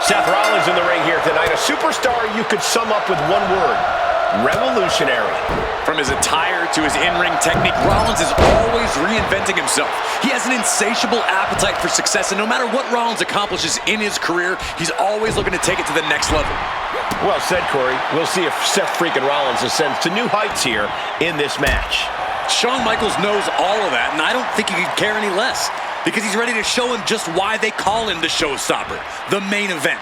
Seth Rollins in the ring here tonight, a superstar you could sum up with one word: revolutionary. From his attire to his in-ring technique, Rollins is always reinventing himself. He has an insatiable appetite for success, and no matter what Rollins accomplishes in his career, he's always looking to take it to the next level. Well said, Corey. We'll see if Seth freaking Rollins ascends to new heights here in this match. Shawn Michaels knows all of that, and I don't think he could care any less, because he's ready to show him just why they call him the showstopper, the main event.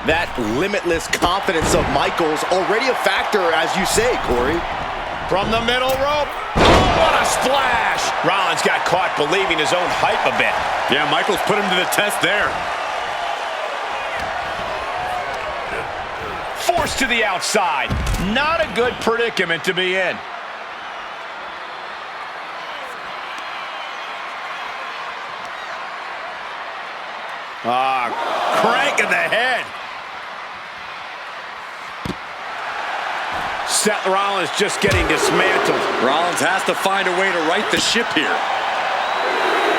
That limitless confidence of Michaels already a factor, as you say, Corey. From the middle rope. Oh, what a splash! Rollins got caught believing his own hype a bit. Yeah, Michaels put him to the test there. Forced to the outside. Not a good predicament to be in. Crank in the head. Seth Rollins just getting dismantled. Rollins has to find a way to right the ship here.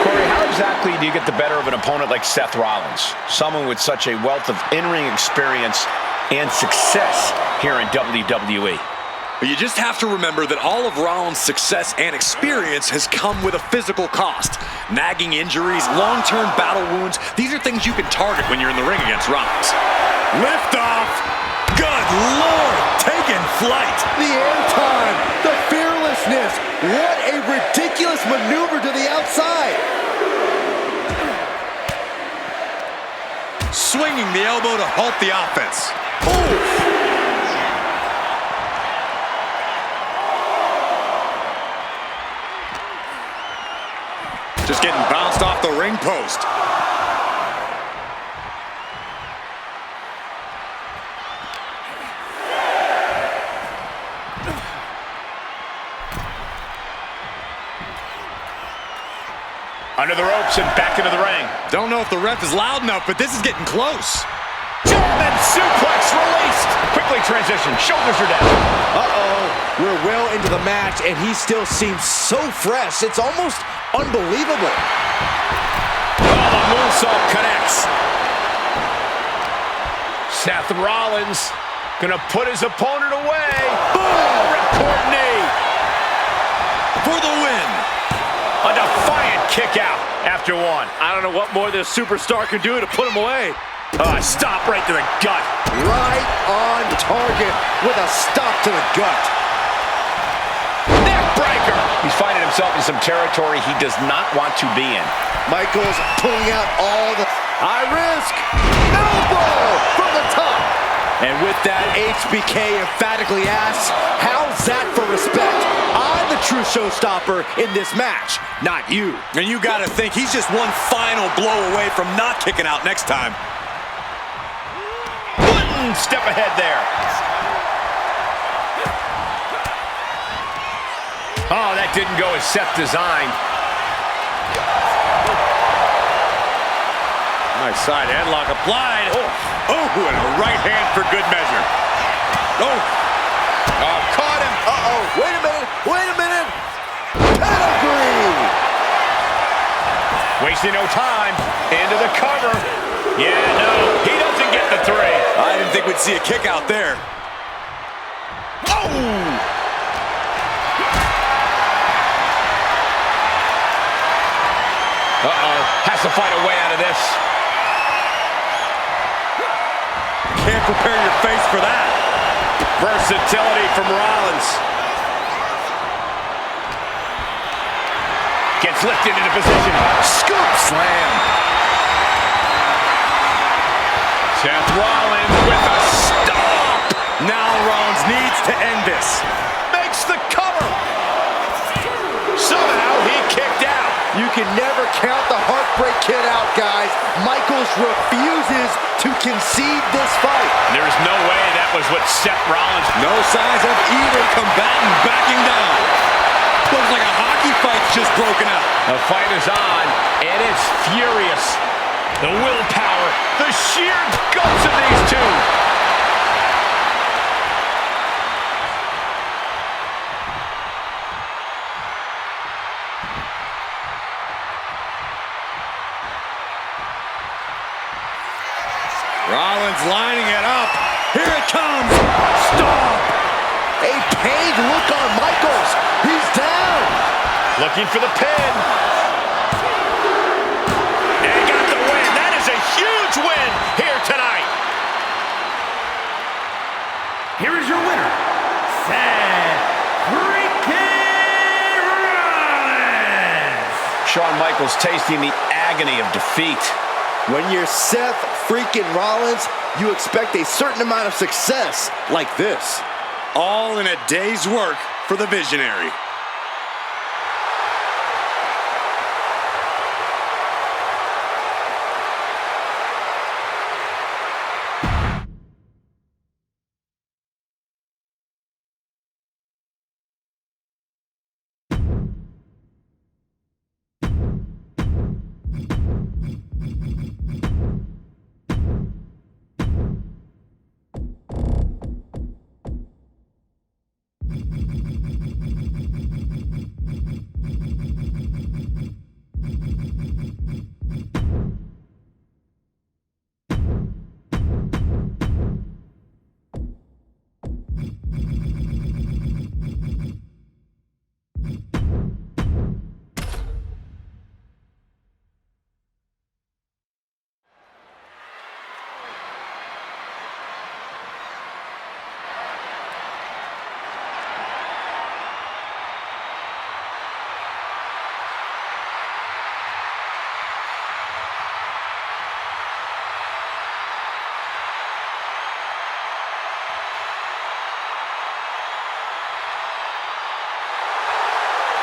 Corey, how exactly do you get the better of an opponent like Seth Rollins? Someone with such a wealth of in-ring experience and success here in WWE. You just have to remember that all of Rollins' success and experience has come with a physical cost. Nagging injuries, long-term battle wounds, these are things you can target when you're in the ring against Rollins. Lift off. Good Lord, taking flight. The airtime, the fearlessness. What a ridiculous maneuver to the outside. Swinging the elbow to halt the offense. Ooh. Just getting bounced off the ring post. Under the ropes and back into the ring. Don't know if the ref is loud enough, but this is getting close. German suplex released. Quickly transition, shoulders are down. Uh-oh, we're well into the match, and he still seems so fresh. It's almost unbelievable. Oh, the moonsault connects. Seth Rollins gonna put his opponent away. Boom! Ripcord knee. For the win. A defiant kick out after one. I don't know what more this superstar can do to put him away. Stop right to the gut. Right on target with a stop to the gut. Neck breaker. He's finding himself in some territory he does not want to be in. Michaels pulling out all the high risk. Elbow from the top. And with that, HBK emphatically asks, how's that for respect? I'm the true showstopper in this match, not you. And you gotta think he's just one final blow away from not kicking out next time. Step ahead there. Oh, that didn't go as Seth designed. Nice side headlock applied. Oh, and a right hand for good measure. Oh, caught him. Uh-oh, wait a minute. Pedigree. Wasting no time. Into the cover. Yeah, no, he doesn't get the three. I didn't think we'd see a kick out there. Oh! Uh-oh, has to find a way out of this. Can't prepare your face for that. Versatility from Rollins. Gets lifted into position. Scoop slam. Seth Rollins with a stomp. Now Rollins needs to end this. Makes the cover. Somehow he kicked out. You can never count the Heartbreak Kid out, guys. Michaels refuses to concede this fight. There's no way that was what Seth Rollins. No signs of either combatant backing down. Looks like a hockey fight's just broken out. The fight is on, and it's furious. The willpower, the sheer guts of these two. Rollins lining it up. Here it comes. Stop. A pained look on Michaels. He's down. Looking for the pin. And he got the win. That is a huge win here tonight. Here is your winner, Seth freaking Rollins. Shawn Michaels tasting the agony of defeat. When you're Seth freaking Rollins, you expect a certain amount of success like this. All in a day's work for the Visionary.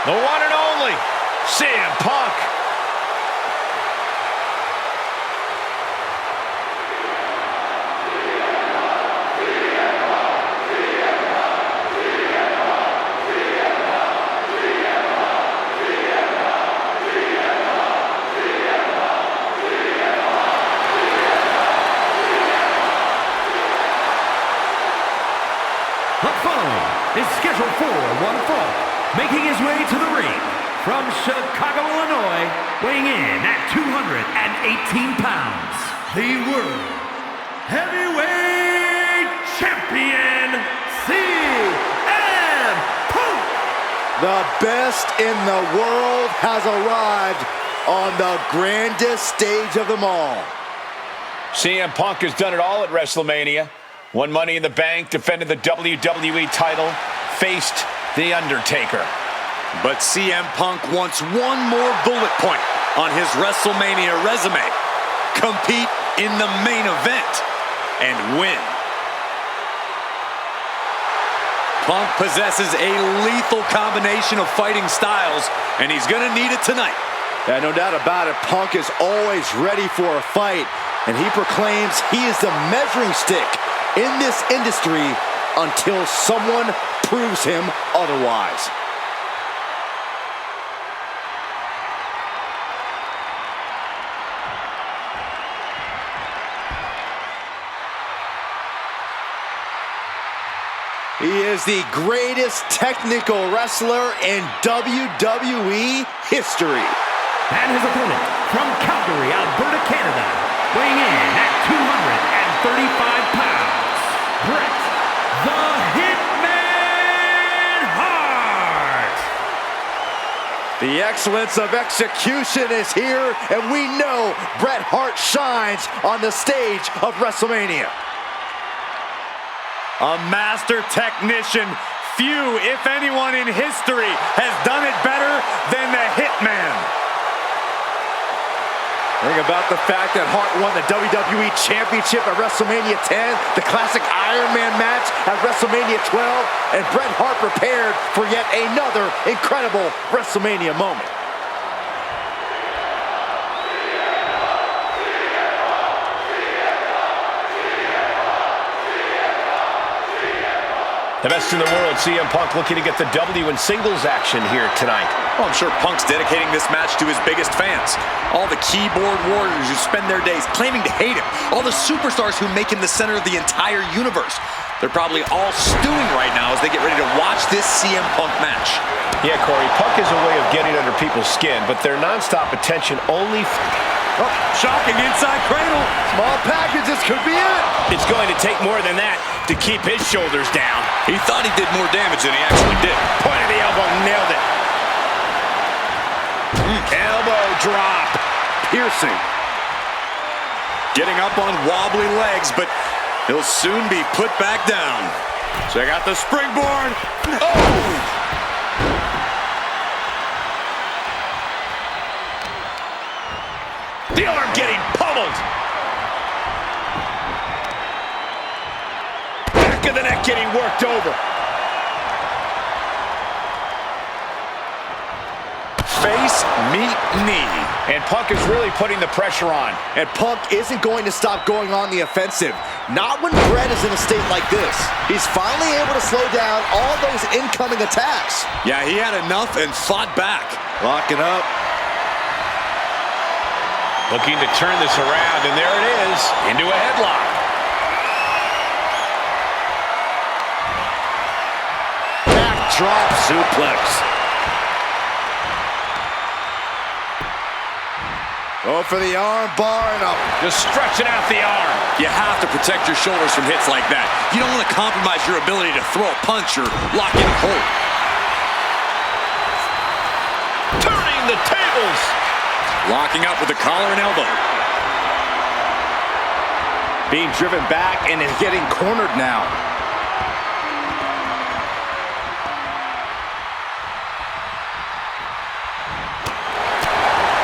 The one and only CM Punk. The following is scheduled for one fall, making his way to the ring from Chicago, Illinois, weighing in at 218 pounds, the World Heavyweight Champion, CM Punk! The best in the world has arrived on the grandest stage of them all. CM Punk has done it all at WrestleMania. Won Money in the Bank, defended the WWE title, faced The Undertaker. But CM Punk wants one more bullet point on his WrestleMania resume. Compete in the main event and win. Punk possesses a lethal combination of fighting styles, and he's gonna need it tonight. Yeah, no doubt about it. Punk is always ready for a fight, and he proclaims he is the measuring stick in this industry until someone proves him otherwise. He is the greatest technical wrestler in WWE history. And his opponent from Calgary, Alberta, Canada, weighing in at 235 pounds, Bret the Hitman Hart. The excellence of execution is here, and we know Bret Hart shines on the stage of WrestleMania. A master technician. Few, if anyone in history, has done it better than the Hitman. Think about the fact that Hart won the WWE Championship at WrestleMania 10, the classic Iron Man match at WrestleMania 12, and Bret Hart prepared for yet another incredible WrestleMania moment. The best in the world, CM Punk looking to get the W in singles action here tonight. Well, I'm sure Punk's dedicating this match to his biggest fans. All the keyboard warriors who spend their days claiming to hate him. All the superstars who make him the center of the entire universe. They're probably all stewing right now as they get ready to watch this CM Punk match. Yeah, Corey, Punk is a way of getting under people's skin, but their nonstop attention only... Oh, shocking inside cradle. Small package, this could be it. It's going to take more than that to keep his shoulders down. He thought he did more damage than he actually did. Point of the elbow, nailed it. Elbow drop. Piercing. Getting up on wobbly legs, but he'll soon be put back down. Check out the springboard. Oh! The arm getting pummeled. Back of the neck getting worked over. Face, meet, knee. And Punk is really putting the pressure on. And Punk isn't going to stop going on the offensive. Not when Bret is in a state like this. He's finally able to slow down all those incoming attacks. Yeah, he had enough and fought back. Locking up. Looking to turn this around, and there it is, into a headlock. Backdrop suplex. Go for the arm bar and up. Just stretching out the arm. You have to protect your shoulders from hits like that. You don't want to compromise your ability to throw a punch or lock in a hold. Turning the tables. Locking up with the collar and elbow. Being driven back and is getting cornered now.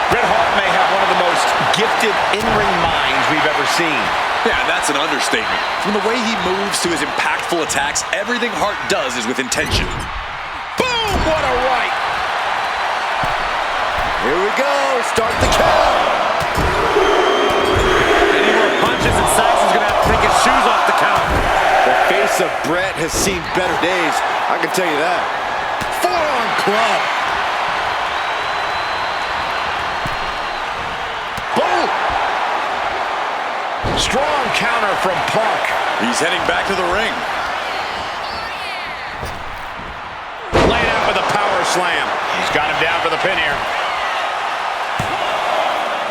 Bret Hart may have one of the most gifted in-ring minds we've ever seen. Yeah, that's an understatement. From the way he moves to his impactful attacks, everything Hart does is with intention. Boom! What a right! Here we go. Start the count. Any more punches and Sacks is going to have to take his shoes off the count. The face of Bret has seen better days. I can tell you that. Forearm club. Boom! Strong counter from Punk. He's heading back to the ring. slam. He's got him down for the pin here.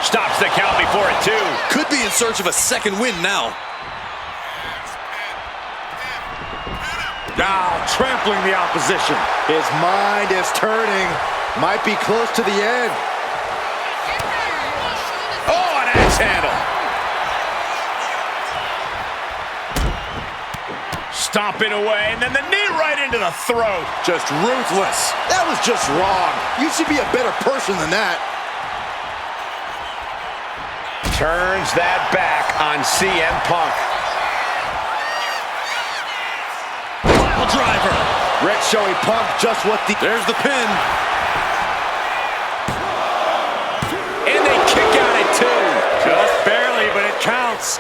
Stops the count before it, too. Could be in search of a second win now. Now trampling the opposition. His mind is turning. Might be close to the end. Oh, an axe handle. Stomping away, and then the knee right into the throat. Just ruthless. That was just wrong. You should be a better person than that. Turns that back on CM Punk. Pile driver. Bret showing Punk just what the... There's the pin. And they kick out at 2. Just barely, but it counts.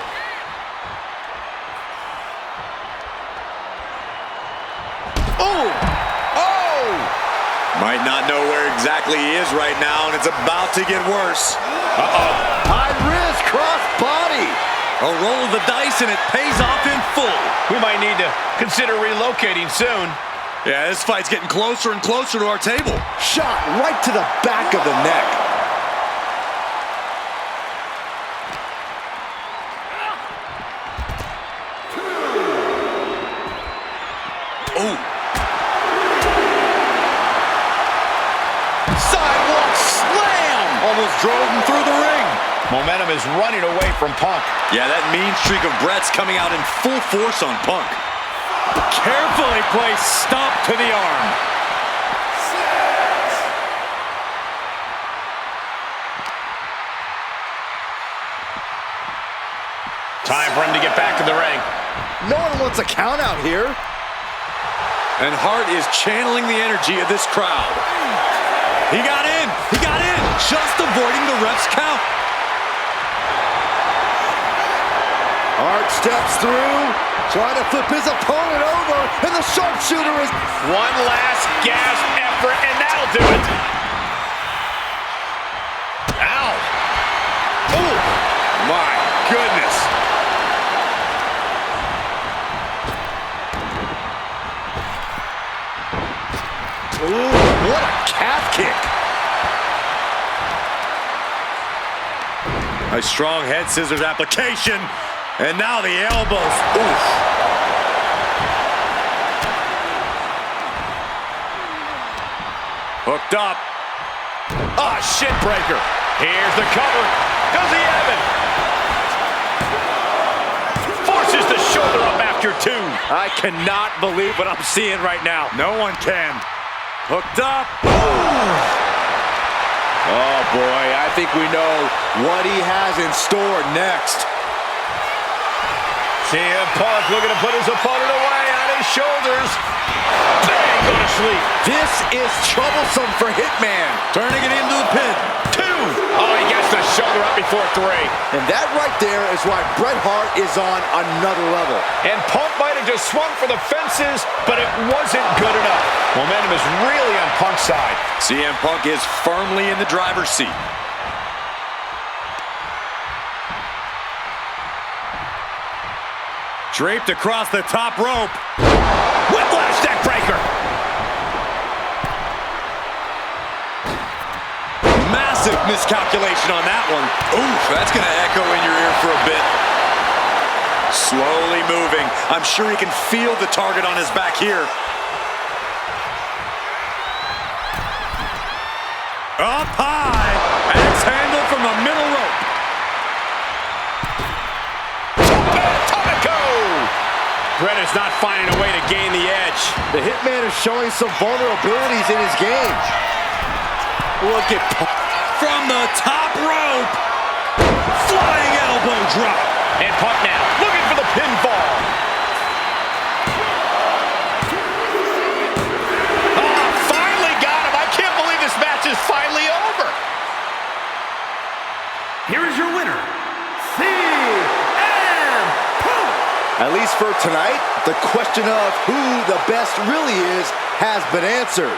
Oh! Oh! Might not know where exactly he is right now, and it's about to get worse. High risk, cross body. A roll of the dice, and it pays off in full. We might need to consider relocating soon. Yeah, this fight's getting closer and closer to our table. Shot right to the back of the neck. Oh. Sidewalk slam. Almost drove him through the ring. Momentum is running away from Punk. Yeah, that mean streak of Bret's coming out in full force on Punk. Carefully placed stomp to the arm. Time for him to get back to the ring. No one wants a count out here. And Hart is channeling the energy of this crowd. He got in! He got in! Just avoiding the ref's count. Hart steps through, trying to flip his opponent over, and the sharpshooter is... One last gasp effort, and that'll do it. Ow! Oh, my goodness. Ooh, what a calf kick. A strong head scissors application. And now the elbows. Oof. Hooked up. Ah, shit breaker. Here's the cover. Does he have it? Forces the shoulder up after 2. I cannot believe what I'm seeing right now. No one can. Hooked up. Oh, boy, I think we know what he has in store next. CM Punk looking to put his opponent away on his shoulders. Bang, go to sleep. This is troublesome for Hitman. Turning it into the pin. 2. Oh, he gets the shoulder up before 3. And that right there is why Bret Hart is on another level. And Punk might have just swung for the fences, but it wasn't good enough. Momentum is really on Punk's side. CM Punk is firmly in the driver's seat. Draped across the top rope. Whiplash neck breaker. Massive miscalculation on that one. Oof, that's going to echo in your ear for a bit. Slowly moving. I'm sure he can feel the target on his back here. Up high. Axe handle from the middle rope. Bret is not finding a way to gain the edge. The Hitman is showing some vulnerabilities in his game. Look at From the top rope. Flying elbow drop. And Punk now looking for the pinfall. Ah, finally got him. I can't believe this match is finally over. Here is your winner, CM Punk. At least for tonight, the question of who the best really is has been answered.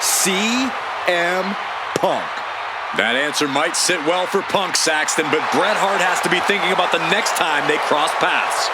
CM Punk. That answer might sit well for Punk, Saxton, but Bret Hart has to be thinking about the next time they cross paths.